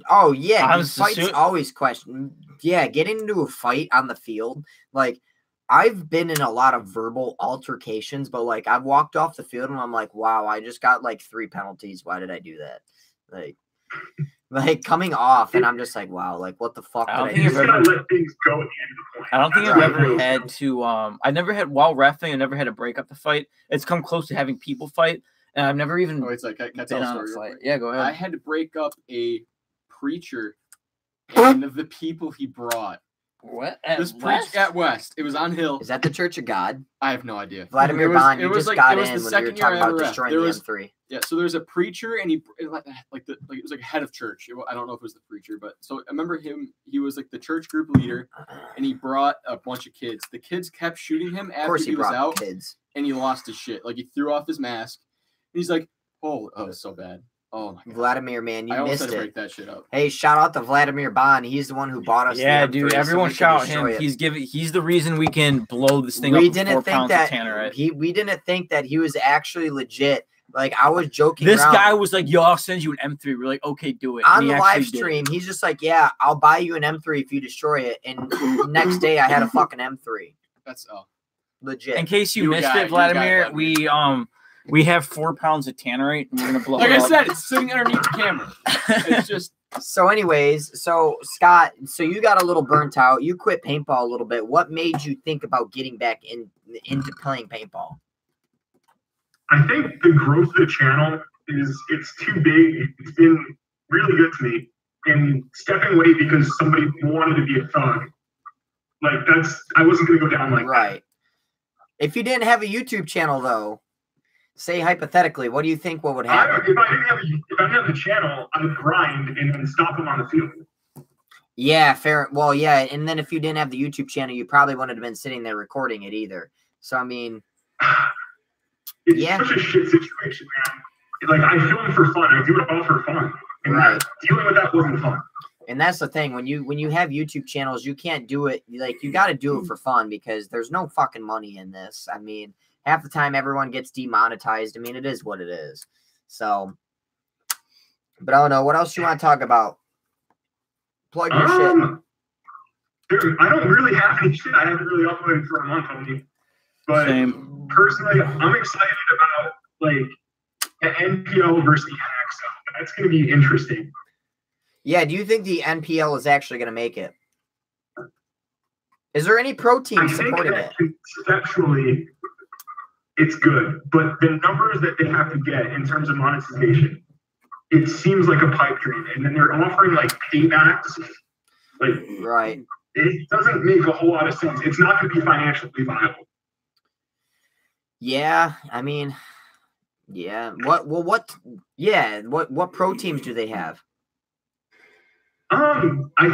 Oh yeah, these fights always question. Yeah, getting into a fight on the field, I've been in a lot of verbal altercations, but I've walked off the field and I'm like, wow, I just got 3 penalties. Why did I do that? like coming off, and I'm just like, wow, like what the fuck? I don't did think You I've just ever- gotta let things go at the end of the point. I don't think That's I've how it ever goes. had to. I never had while reffing. I never had to break up the fight. It's come close to having people fight, and I've never even Oh, it's like, can I been tell a on story a real fight. quick? Yeah, go I ahead. had to break up a preacher and of the people he brought. What? This preacher at West. It was on Hill. Is that the Church of God? I have no idea. Vladimir It was- Bond, it you was just like- got it was in the when we were second year talking I about ever reffed. destroying There the was- M3. Yeah, so there's a preacher, and it was like a head of church. I don't know if it was the preacher, but so I remember him. He was like the church group leader, and he brought a bunch of kids. The kids kept shooting him Of after course he he was brought out, kids. and he lost his shit. Like he threw off his mask. And he's like, "Oh, it's so bad. Oh my god, Vladimir, man, you I almost missed had to it. break that shit up." Hey, shout out to Vladimir Bond. He's the one who bought us. Yeah, the M3 dude. so Everyone we could shout him. destroy it. He's the reason we can blow this thing up We with 4 didn't think pounds that of tannerite. we didn't think that he was actually legit. Like I was joking. This around. guy was like, "Yo, I'll send you an M3." We're like, "Okay, do it." on And he the actually live did it. stream. He's just like, "Yeah, I'll buy you an M3 if you destroy it." And the next day, I had a fucking M3. That's Legit. In case you You missed got it, it, you got it, Vladimir, we have 4 pounds of tannerite, and we're gonna blow like it I up. said, it's sitting underneath the camera. It's just So, anyways, so Scott, so you got a little burnt out. You quit paintball a little bit. What made you think about getting back into playing paintball? I think the growth of the channel it's too big. It's been really good to me. And stepping away because somebody wanted to be a thug, like I wasn't gonna go down like that. Right. If you didn't have a YouTube channel, though, say hypothetically, what do you think what would happen? If I didn't have the channel, I'd grind and then stop them on the field. Yeah, fair. Well, yeah, and then if you didn't have the YouTube channel, you probably wouldn't have been sitting there recording it either. So I mean, It's Yeah. such a shit situation, man. Like I film for fun. I do it all for fun. And Right. dealing with that wasn't fun. and that's the thing when you have YouTube channels, you can't do it like you got to do it for fun because there's no fucking money in this. I mean, half the time everyone gets demonetized. I mean, it is what it is. So, but I don't know what else you want to talk about. Plug your shit. Dude, I don't really have any shit. I haven't really uploaded for a month only. But Same. personally, I'm excited about like the NPL versus the NXL. That's going to be interesting. Yeah, do you think the NPL is actually going to make it? Is there any pro I team think supporting that it? conceptually, it's good, but the numbers that they have to get in terms of monetization, it seems like a pipe dream. And then they're offering like paybacks. Like Right. it doesn't make a whole lot of sense. It's not going to be financially viable. Yeah, I mean, yeah. What pro teams do they have? I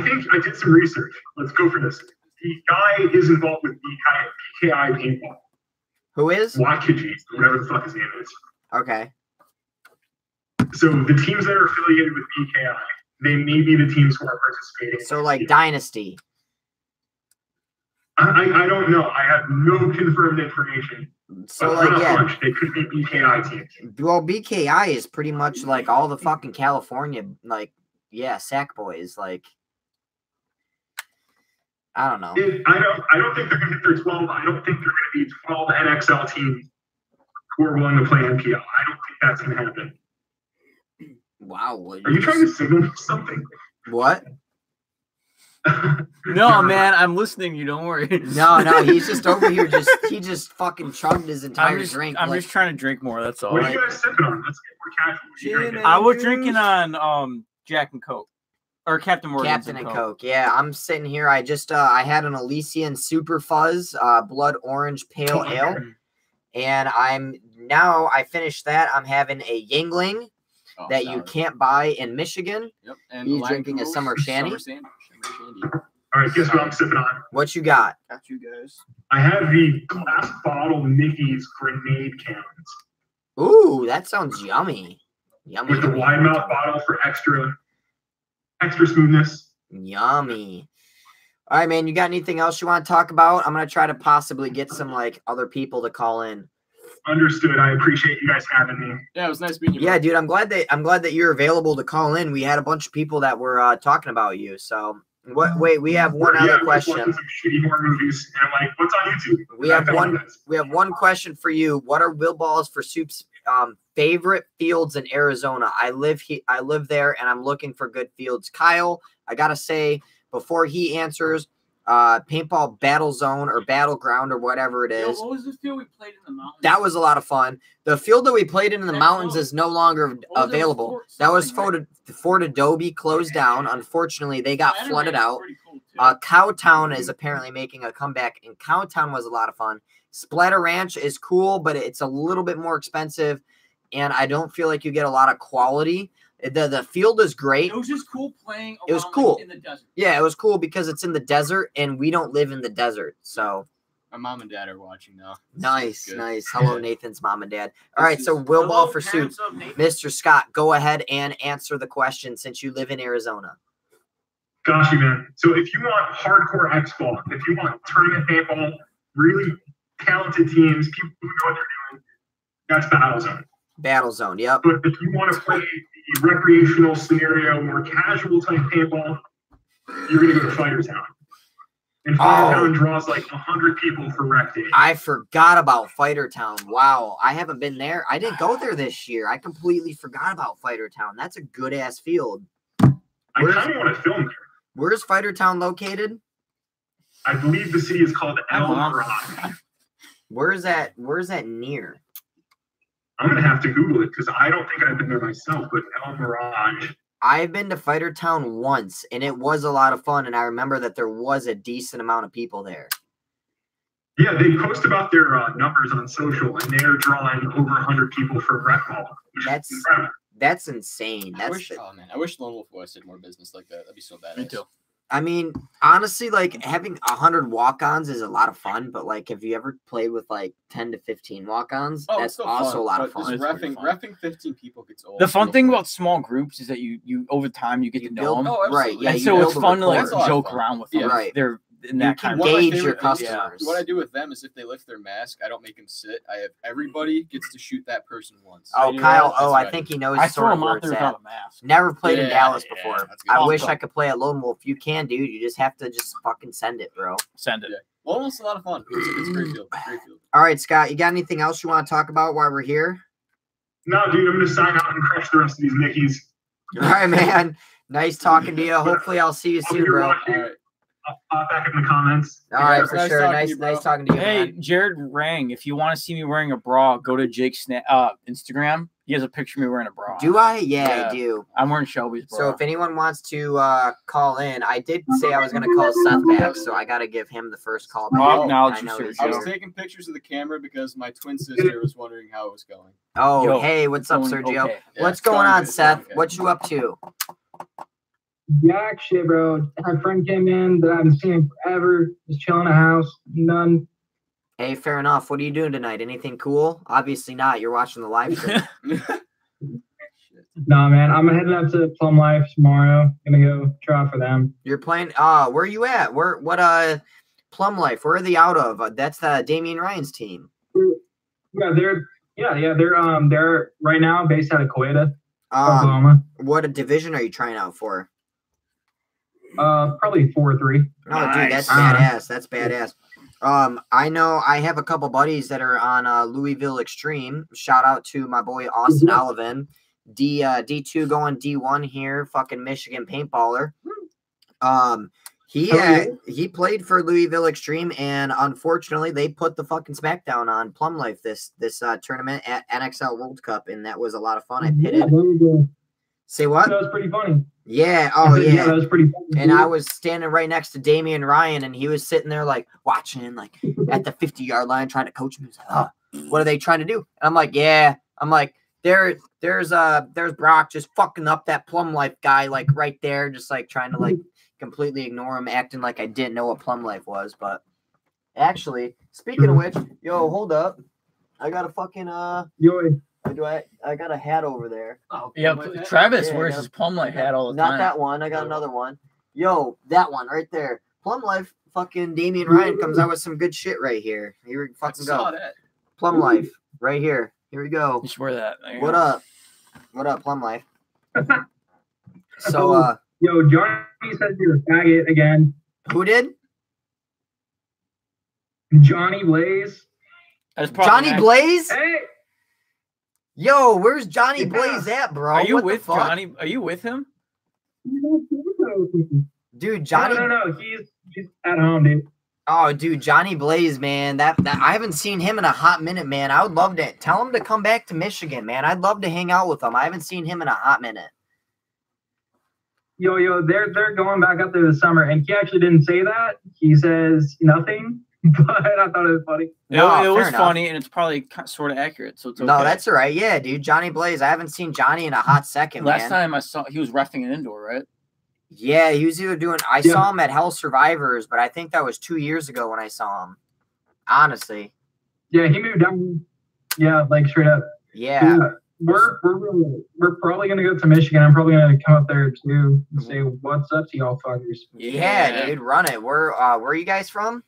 think I did some research. Let's go for this. The guy is involved with BKI Paintball. Who is? Wakiji, whatever the fuck his name is. Okay. So the teams that are affiliated with BKI, they may be the teams who are participating. So like Dynasty. I don't know. I have no confirmed information. So But like yeah. hunch, they could be BKI teams. Well, BKI is pretty much like all the fucking California, like, yeah, sack boys. Like, I don't know. I don't think they're going to hit their 12. I don't think they're going to be 12 NXL teams who are willing to play NPL. I don't think that's going to happen. Wow. Are you trying to signal me something? What? No, man, I'm listening. You don't worry. No, he's just over here. He just fucking chugged his entire drink. I'm like, just trying to drink more. That's all. What are you guys sipping on? Let's get more casual. What you drinking? I was drinking on Jack and Coke, or Captain Morgan's Captain and Coke. Yeah, I'm sitting here. I just I had an Elysian Super Fuzz Blood Orange Pale Ale, and I finished that. I'm having a Yingling that you can't buy in Michigan. Yep. And He's Lime drinking a Cool's summer shandy. Shandy. All right, guess what I'm sipping on? What you got? Got you guys. I have the glass bottle Mickey's grenade cans Ooh, that sounds yummy. Yummy. with the wide mouth bottle for extra smoothness. Yummy. All right, man. You got anything else you want to talk about? I'm gonna try to possibly get some like other people to call in. Understood. I appreciate you guys having me. Yeah, it was nice meeting you. Yeah, bro. dude. I'm glad that you're available to call in. We had a bunch of people that were talking about you. So wait, we have one other question. Some shitty horror movies, and I'm like, what's on YouTube? We have one question for you. What are Will Balls for Soup's Favorite fields in Arizona. I live there, and I'm looking for good fields. Kyle, I gotta say, before he answers, paintball battle zone or battleground or whatever it is. What was the field we played in the mountains? That was a lot of fun. The field that we played in the mountains is no longer available. That was Fort Adobe closed down. Unfortunately, they got flooded out. Cowtown is apparently making a comeback, and Cowtown was a lot of fun. Splatter Ranch is cool, but it's a little bit more expensive, and I don't feel like you get a lot of quality. The field is great. It was just cool playing around, it was cool. Like, in the desert. Yeah, it was cool because it's in the desert, and we don't live in the desert. So my mom and dad are watching now. Nice. Hello, Nathan's mom and dad. All right, so Will Ball for Soup. Mr. Scott, go ahead and answer the question since you live in Arizona. Gosh, man. So if you want hardcore X-ball, if you want tournament paintball, really talented teams, people who know what they're doing, that's Battlezone. Battlezone, yep. But if you want to play the recreational scenario, more casual type paintball, you're going to go to Fighter Town. And Fighter Town draws like 100 people for rec day. I forgot about Fighter Town. Wow, I haven't been there. I didn't go there this year. I completely forgot about Fighter Town. That's a good-ass field. I kind of want to film there. Where's Fighter Town located? I believe the city is called El Mirage. Where's that near? I'm going to have to Google it because I don't think I've been there myself, but El Mirage. I've been to Fighter Town once, and it was a lot of fun, and I remember that there was a decent amount of people there. Yeah, they post about their numbers on social, and they're drawing over 100 people for rec ball. That's incredible. That's insane. I wish Lone Wolf West did more business like that. That'd be so badass. Me too. I mean, honestly, like having 100 walk-ons is a lot of fun, but like, have you ever played with like 10 to 15 walk-ons? That's also a lot of fun. Reffing 15 people gets old. The fun thing about small groups is that you over time you get to know them. Oh, right? Yeah, and so it's fun to like joke around with them. Yeah, right. They're in that kind of gauge your customers. What I do with them is if they lift their mask, I don't make them sit. I have everybody gets to shoot that person once. Oh, Kyle. I think he knows. I throw sort him of out there without a mask. Never played in Dallas before. I wish I could play at Lone Wolf. You can, dude. You just have to fucking send it, bro. Send it. Yeah. Lone Wolf's a lot of fun. It's a great field. All right, Scott. You got anything else you want to talk about while we're here? No, dude. I'm going to sign out and crush the rest of these Mickeys. All right, man. Nice talking to you. Hopefully, I'll see you soon, bro. All right. I'll pop back in the comments. All right, for sure. Nice talking to you. Hey, man. Jared Rang, if you want to see me wearing a bra, go to Jake's Instagram. He has a picture of me wearing a bra. Do I? Yeah, I do. I'm wearing Shelby's bra. So if anyone wants to call in, I did say I was going to call Seth back, so I got to give him the first call. I was taking pictures of the camera because my twin sister was wondering how it was going. Oh, hey, what's up, Sergio? Okay. What's going on, Seth? What you up to? Jack shit, bro. My friend came in that I haven't seen forever. Just chilling in the house. None. Hey, fair enough. What are you doing tonight? Anything cool? Obviously not. You're watching the live stream. Nah, man. I'm heading up to Plum Life tomorrow. Gonna go try for them. You're playing. Where are you at? What Plum Life? Where are they out of? That's Damian Ryan's team. Yeah, they're right now based out of Coweta, Oklahoma. What division are you trying out for? Probably 4 or 3. Oh, nice. Dude, that's badass. That's badass. I know I have a couple buddies that are on Louisville Extreme. Shout out to my boy Austin Olivan, D2 going D1 here, fucking Michigan paintballer. He played for Louisville Extreme, and unfortunately, they put the fucking smackdown on Plum Life this tournament at NXL World Cup, and that was a lot of fun. I pitted. Say what? That was pretty funny. Yeah. Oh, yeah. Yeah, that was pretty funny. And I was standing right next to Damian Ryan, and he was sitting there like watching, like at the 50-yard line, trying to coach me. He was like, "Oh, what are they trying to do?" And I'm like, "Yeah." I'm like, there's Brock just fucking up that Plum Life guy, like right there, just like trying to like completely ignore him, acting like I didn't know what Plum Life was. But actually, speaking of which, yo, hold up, I got a fucking I got a hat over there. Oh, yeah, Travis wears his Plum Life hat all the time. Not that one. I got another one. Yo, that one right there. Plum Life, fucking Damian Ryan comes out with some good shit right here. Here we fucking go. Plum Life, right here. Here we go. You should wear that. What up? What up, Plum Life? So, yo, Johnny says you're a faggot again. Who did? Johnny Blaze. Johnny Blaze? Hey. Yo, where's Johnny Blaze at, bro? Are you What the with fuck? Johnny? Are you with him? Dude, Johnny. No. He's at home, dude. Oh, dude, Johnny Blaze, man. That I haven't seen him in a hot minute, man. I would love to tell him to come back to Michigan, man. I'd love to hang out with him. I haven't seen him in a hot minute. Yo, they're going back up there this summer, and he actually didn't say that. He says nothing, but I thought it was funny. No, it was fair enough. funny, and it's probably sort of accurate. So it's okay. No, that's all right. Yeah, dude, Johnny Blaze. I haven't seen Johnny in a hot second, Last man. time I saw, he was reffing an indoor, right? Yeah, he was either doing. I saw him at Hell Survivors, but I think that was 2 years ago when I saw him. Honestly. Yeah, he moved down. Yeah, like straight up. Yeah. We're probably gonna go to Michigan. I'm probably gonna come up there too and say what's up to y'all fuckers. Yeah, dude, run it. Where are you guys from?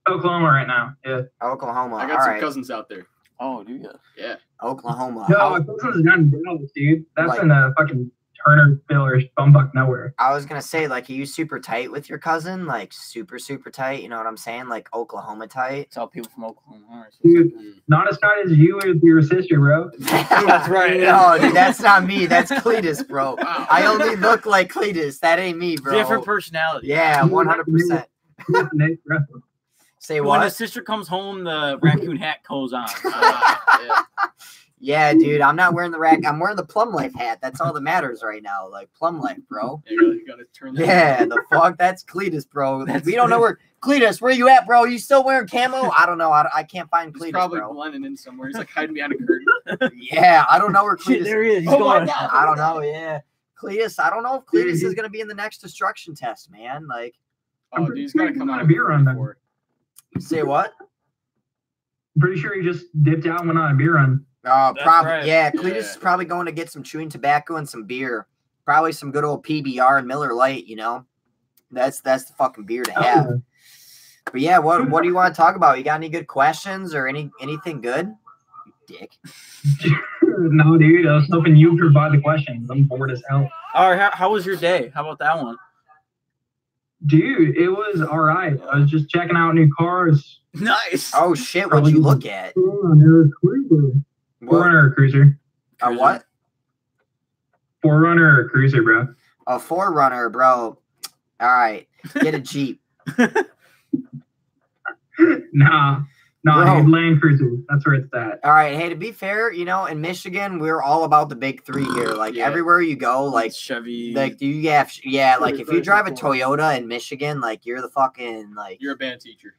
Oklahoma right now. Yeah. Oklahoma. I All got some right. cousins out there. Oh, do you? Yeah. Oklahoma. No, my cousin's down in Dallas, dude. That's Like- in the fucking Turnerville or bumfuck nowhere. I was gonna say, like, are you super tight with your cousin? Like, super tight. You know what I'm saying? Like Oklahoma tight. That's how people from Oklahoma are. Dude, not as tight as you with your sister, bro. That's right. No, dude, that's not me. That's Cletus, bro. Wow. I only look like Cletus. That ain't me, bro. Different personality. Yeah, 100%. Say When the what? sister comes home, the raccoon hat goes on. Yeah. Yeah, dude, I'm not wearing the rack. I'm wearing the Plum Life hat. That's all that matters right now. Like Plum Life, bro. You gotta turn that. Yeah, the fuck, that's Cletus, bro. We don't know where Cletus. Where you at, bro? You still wearing camo? I don't know. I can't find He's Cletus, probably bro. blending in somewhere. He's like hiding behind a curtain. Yeah, I don't know where Shit, Cletus. there he is. He's Oh my going. God, I don't know. Yeah, Cletus. I don't know if Cletus is gonna be in the next destruction test, man. Like, Oh, dude, he's gotta come on out a beer run then. before. say what? I'm pretty sure he just dipped out and went on a beer run. Oh, That's probably. right. Yeah, Cletus Yeah. is probably going to get some chewing tobacco and some beer. Probably some good old PBR and Miller Lite. You know, that's the fucking beer to have. Oh. But yeah, what do you want to talk about? You got any good questions or anything good? You dick. No, dude, I was hoping you provide the questions. I'm bored as hell. All right, how was your day? How about that one? Dude, it was all right. I was just checking out new cars. Nice. Oh shit! What'd you look at? Forerunner or cruiser? A what? Forerunner or cruiser, bro? A 4Runner, bro. All right, get a Jeep. Nah, Bro. dude, Land Cruiser. That's where it's at. All right. Hey, to be fair, you know, in Michigan, we're all about the big three here. Like Yeah. everywhere you go, like Chevy. like like if you drive a Toyota in Michigan, like you're the fucking like You're a band teacher.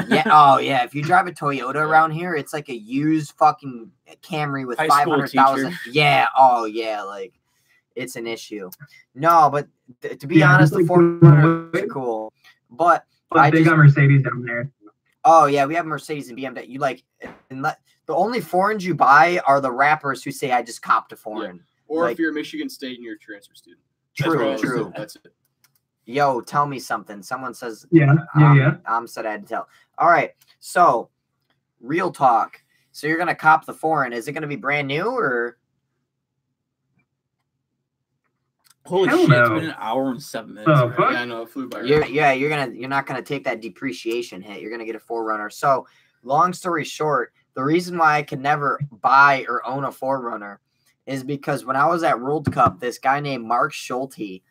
yeah. Oh yeah, if you drive a Toyota around here, it's like a used fucking Camry with High school 500,000. teacher. Yeah. Oh yeah, like it's an issue. No, but to be Yeah, honest, it's the like- 4Runner is cool. But But they just- got Mercedes down there. oh yeah, we have Mercedes and BMW. You like, the only foreigns you buy are the rappers who say I just copped a foreign. Or Like- if you're Michigan State and you're a transfer student. True, That's true. That's it. Yo, tell me something. Someone says Yeah. said I had to tell. All right, so real talk. So you're gonna cop the foreign. Is it gonna be brand new or? Holy Hell shit! no. It's been an hour and 7 minutes. Oh, already. fuck. Yeah, I know. It flew by. You're not gonna take that depreciation hit. You're gonna get a 4Runner. So long story short, the reason why I could never buy or own a 4Runner is because when I was at World Cup, this guy named Mark Schulte,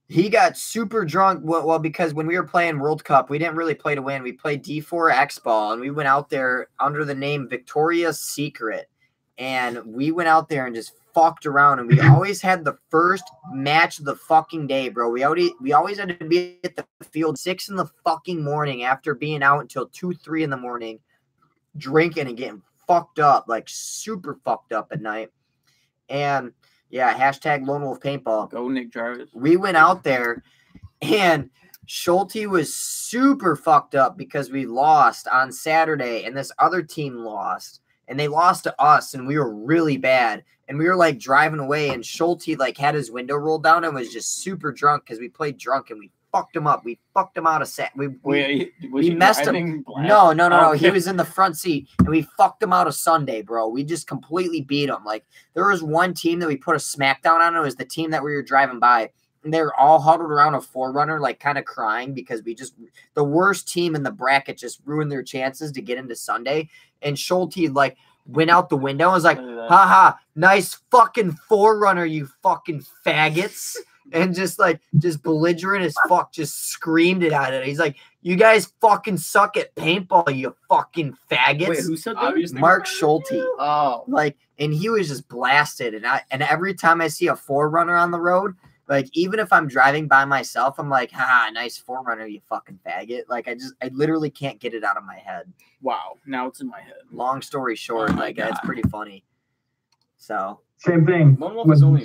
he got super drunk. Well, because when we were playing World Cup, we didn't really play to win. We played D4 X Ball, and we went out there under the name Victoria's Secret. And we went out there and just fucked around, and we always had the first match of the fucking day, bro. We always had to be at the field 6 in the fucking morning after being out until 2, 3 in the morning, drinking and getting fucked up, like super fucked up at night. And yeah, hashtag Lone Wolf Paintball. Go Nick Jarvis. We went out there, and Schulte was super fucked up because we lost on Saturday, and this other team lost. And they lost to us, and we were really bad. And we were like driving away, and Schulte like had his window rolled down and was just super drunk because we played drunk and we fucked him up. We fucked him out of set. Was we he messed him. driving black? No. Okay. He was in the front seat, and we fucked him out of Sunday, bro. We just completely beat him. Like there was one team that we put a smackdown on. It was the team that we were driving by. they're all huddled around a 4Runner, like kind of crying because the worst team in the bracket just ruined their chances to get into Sunday. And Schulte like went out the window and was like, haha, nice fucking 4Runner, you fucking faggots. And just belligerent as fuck, just screamed it at it. He's like, you guys fucking suck at paintball, you fucking faggots. Wait, who said that? Mark Schulte. Oh. And he was just blasted. And every time I see a 4Runner on the road, like, even if I'm driving by myself, I'm like, nice 4Runner, you fucking faggot. Like, I literally can't get it out of my head. Wow. Now it's in my head. Long story short, that's pretty funny. So. Same thing. Lone Wolf is only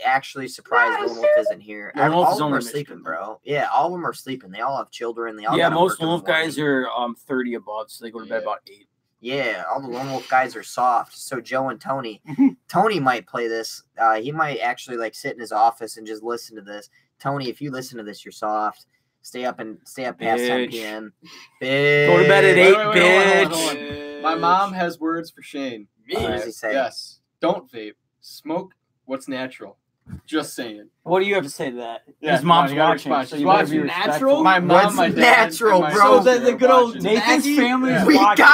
Actually surprised Lone Wolf isn't here. All of them are sleeping, bro. Yeah, all of them are sleeping. They all have children. They all most Lone Wolf guys are 30 above, so they go to bed about 8. Yeah, all the Lone Wolf guys are soft. So Joe and Tony. Tony might play this. He might actually sit in his office and just listen to this. Tony, if you listen to this, you're soft. Stay up past 10 p.m. Bitch. Go to bed at 8, bitch. Hold on. My mom has words for Shane. What does he say? Yes. Don't vape. Smoke what's natural. Just saying. What do you have to say to that? Yeah, his mom's you gotta watching. respond. So She's you better be watching. respectful. Natural? My mom, What's my dad, natural, and my bro? sister The are good old watching. Nathan's Tobacco? family is We watching.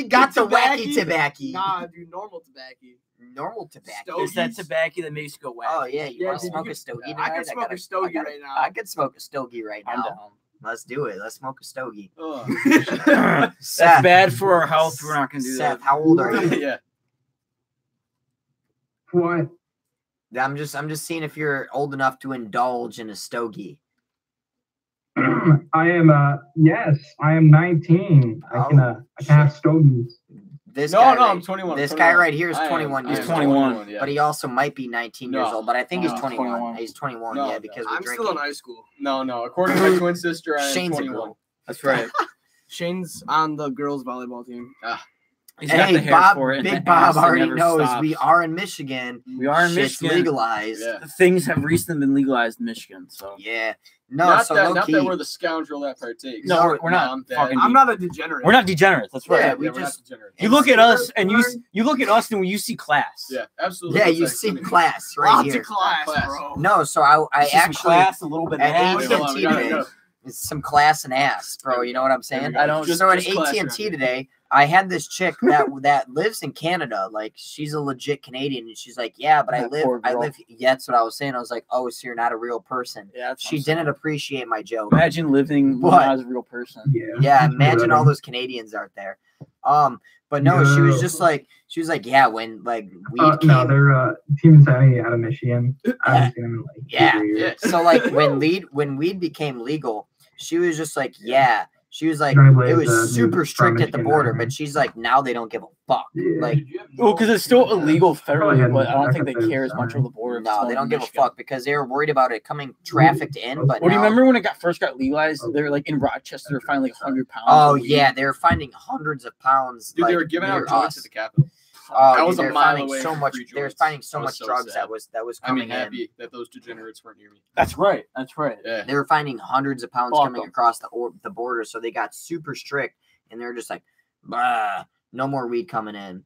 got the wacky tobacco. Nah, dude, normal tobacco. Normal tobacco. Stogies? It's that tobacco that makes you go whack. Oh yeah, you want to dude, smoke you a stogie I tonight? could smoke a stogie right now. I could smoke a stogie right I'm now. down. Let's do it. Let's smoke a stogie. Ugh. That's Seth, bad for our health. We're not gonna do Seth, that. how old are you? Yeah. What? I'm just seeing if you're old enough to indulge in a stogie. I am yes, I am 19. I can have stogies. I'm 21. This 21. guy right here is I am- 21 I years am He's 21. 21, yeah. But he also might be 19 years No. old, but I think he's No, 21. 21. He's 21, No, yeah, no. because we're I'm drinking. still in high school. No. According to my twin sister, I am Shane's a 21. girl. That's right. Shane's on the girls' volleyball team. He's got the Hey, hair for it, and Big the Bob ass that already never knows stops. we are in Michigan. We are in Shit's Michigan. legalized. Yeah. Things have recently been legalized in Michigan, so Yeah. No, not so that, low not key. that we're the scoundrel that partakes. No, we're not Mom, Dad. fucking- I'm not a degenerate. we're not degenerates. That's right. Yeah, we're not just- degenerates. You look at us, and you look at us, and you see class. Yeah, absolutely. Yeah, That's you like- see class right Lots here. of class, Class. bro. No, so I You see some actually class, a little bit of at ass. Wait, hold on, AT&T we gotta today. go. It's some class and ass, bro. You know what I'm saying? I don't- So at just class around AT&T here. today, I had this chick that lives in Canada. Like, she's a legit Canadian, and she's like, "Yeah, but I That poor live. girl. Yeah, that's what I was saying. I was like, "Oh, so you're not a real person." Yeah, that's She what I'm saying. didn't appreciate my joke. Imagine living What? as a real person. Yeah. Yeah, imagine all those Canadians out there. But no, she was just like, yeah, when like weed came. No, they're Team Insanity out of Michigan. I haven't seen them in like Yeah. 3 years. So like when weed became legal, she was just like, yeah. She was like, Johnny Blaze, it was dude super from strict at the Michigan, border, right? but she's like, now they don't give a fuck. Yeah. Like, Well, because it's still illegal federally, ahead but I don't and think they back up care this as much summer. over the border. if it's no, going they to don't give a Michigan. fuck because they were worried about it coming trafficked in. But Well, do you now- remember when it first got legalized? They were like in Rochester, they were finding like 100 pounds. Oh of weed. yeah, they were finding hundreds of pounds. Dude, they like, were giving out near joints us. at the Capitol. Oh, That dude, was a they were mile finding away so from much. free They were joints. finding so That was much so drugs sad. that was I'm coming in. happy that those degenerates weren't near me. That's right. That's right. Yeah. They were finding hundreds of pounds Fuck coming 'em. across the border, so they got super strict, and they're just like, bah, no more weed coming in.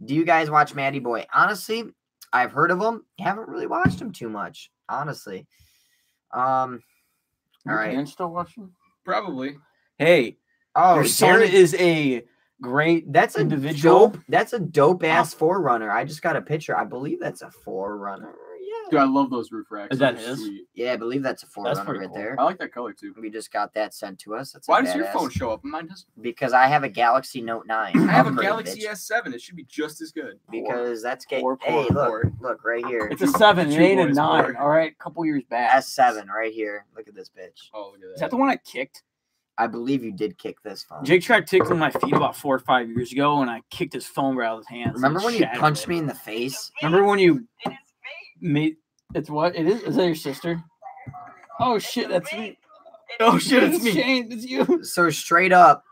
Do you guys watch Matty Boy? Honestly, I've heard of him. Haven't really watched him too much, honestly. All right. Parents still watching? Probably. Hey, Oh, your son Jared, is a great that's a individual. dope. That's a dope ass 4Runner. I just got a picture. I believe that's a 4Runner. Yeah. Dude, I love those roof racks. Is that They're his? Sweet. Yeah, I believe that's a 4Runner pretty right cool. there. I like that color too. We just got that sent to us. That's a Why does your badass. phone show up? Mine doesn't. Because I have a Galaxy Note 9. I have a Upgrade, Galaxy bitch. S7. It should be just as good. Because that's gay. Poor, Hey, poor. look right here. It's a 7. It Two ain't a boys, 9. poor. All right, a couple years back. S7 right here. Look at this bitch. Oh, look at that. Is that the one I kicked? I believe you did kick this phone. Jake tried tickling my feet about 4 or 5 years ago, and I kicked his phone right out of his hands. Remember and when you shattered punched it. me in the face? Remember when you made it's what? It is? Is that your sister? Oh shit, that's me. Oh shit, it's me. Shane, it's you. So straight up.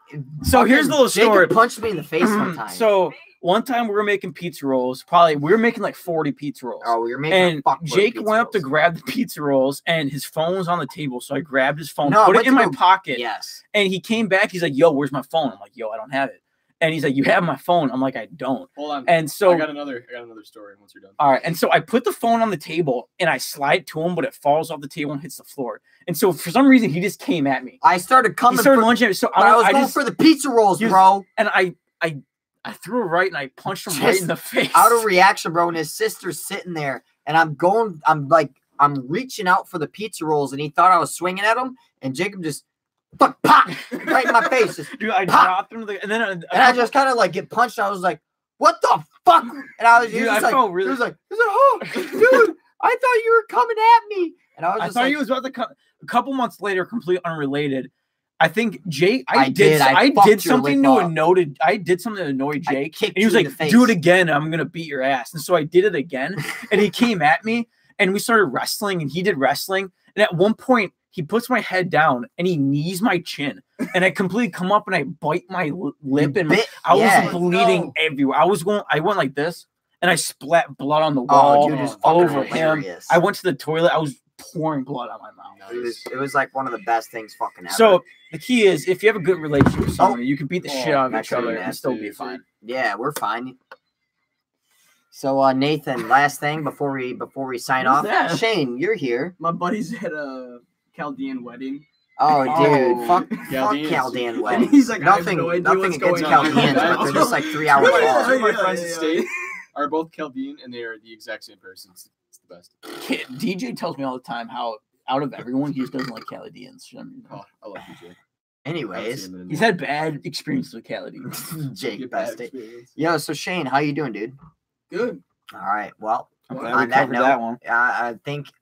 So here's the little Jacob story. punched me in the face one time. So one time we were making pizza rolls. We were making like 40 pizza rolls. oh, we were making And a fuckload of Jake pizza went up to rolls. grab the pizza rolls, and his phone was on the table. So I grabbed his phone, No, I put went it in to my go- pocket, Yes. and he came back. He's like, "Yo, where's my phone?" I'm like, "Yo, I don't have it." And he's like, "You have my phone." I'm like, "I don't." Hold on. And so I got another story once you're done. all right. And so I put the phone on the table and I slide to him, but it falls off the table and hits the floor. And so for some reason, he just came at me. I started He coming. started lunging at me. So I was going just, for the pizza rolls, he was- bro. and I threw it right and I punched him right Just in the face. Out of reaction, bro. And his sister's sitting there, and I'm reaching out for the pizza rolls, and he thought I was swinging at him, and Jacob just pop right in my face. Just, Dude, I pop. dropped him, and then and I just kind of like get punched. I was like, "What the fuck?" And I was Dude, just I like, felt really- he was like, "Oh, dude, I thought you were coming at me." And I was I just thought like, he was about to come. A couple months later, completely unrelated. I think Jake. I I fucked did your something lip to up. annoy. I did something to annoy I Jake, kicked and he was you in like, the face. "Do it again, I'm gonna beat your ass." And so I did it again, and he came at me, and we started wrestling, and he did wrestling, and at one point he puts my head down and he knees my chin, and I completely come up and I bite my lip, and I was bleeding everywhere. I went like this, and I splat blood on the wall, Oh, dude, it's all fucking over him. hilarious. I went to the toilet. I was pouring blood out my mouth. It was like one of the best things fucking ever. So the key is, if you have a good relationship with someone, you can beat the shit out of each actually, other and nasty, still be fine. yeah, we're fine. So Nathan, last thing before we sign Who's off, that? Shane, you're here. My buddy's at a Chaldean wedding. Oh, dude, fuck Chaldeans. Chaldean weddings. He's like, I have nothing, no idea nothing what's against going on. Chaldeans, but they're just like 3 hours Two long. of my Yeah, friends yeah. at state are both Chaldean, and they are the exact same person. It's the best. DJ tells me all the time how out of everyone, he just doesn't like Chaldeans. Oh, I love DJ. Anyways, He's had bad experiences with Chaldeans. Jake, bad bestie. experience. Yo, so Shane, how you doing, dude? Good. All right. Well, I'm glad on we that covered note, that one.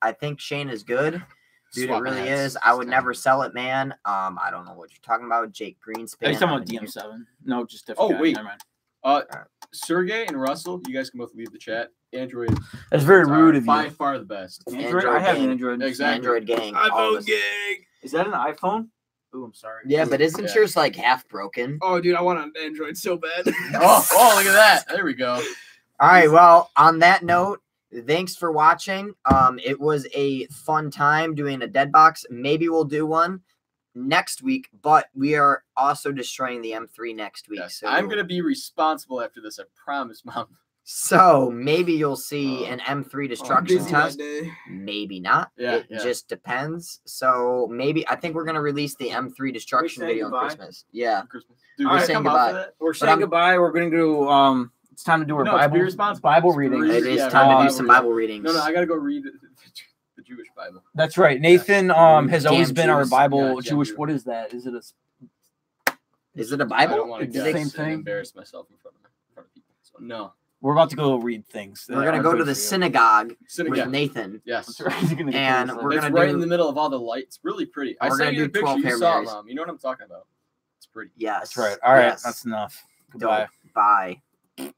I think Shane is good. Dude, Swap it really hats. is. I would never sell it, man. I don't know what you're talking about. Jake Greenspan. Are you talking about I've been DM7? No, just different. Oh, guy. wait. Never mind. Sergey and Russell, you guys can both leave the chat. Android. That's very are rude of by you. far the best. Android? I have an gang. Android. Exactly. Android gang. all of us. Is that an iPhone? Oh, I'm sorry. Yeah, but isn't Yeah. yours like half broken? Oh, dude, I want an Android so bad. Oh, look at that. There we go. All right. Well, on that note, thanks for watching. It was a fun time doing a dead box. Maybe we'll do one next week, but we are also destroying the M3 next week. Yes. So I'm going to be responsible after this. I promise, Mom. So maybe you'll see an M3 destruction Busy test. that day. Maybe not. Yeah, It yeah. just depends. So maybe I think we're gonna release the M3 destruction saying video on goodbye? Christmas. Yeah. Christmas. Dude, All we're right, saying come out goodbye. for that. We're I'm- saying goodbye. We're going to do, it's time to do our No, to be Bible responsible. reading. Read- It is yeah, time to Bible do some reading. Bible readings. No, I got to go read the Jewish Bible. That's right. Nathan has Damn always been our Jews. Bible Yeah, damn Jewish. Jew. What is that? Is it a? Is it a I don't Bible? want to It's the guess same and thing. embarrass myself in front of people. So no. We're about to go read things. that We're gonna are go good to the for you. synagogue with Synagogue. Nathan. Yes. That's right. He's gonna get And those, we're It's gonna right do- in the middle of all the lights. Really pretty. I We're sent gonna you the do 12 picture. You Hail saw it, Marys. Mom. You know what I'm talking about. It's pretty. Yes. That's right. All right. Yes. That's enough. Dope. Goodbye. Bye.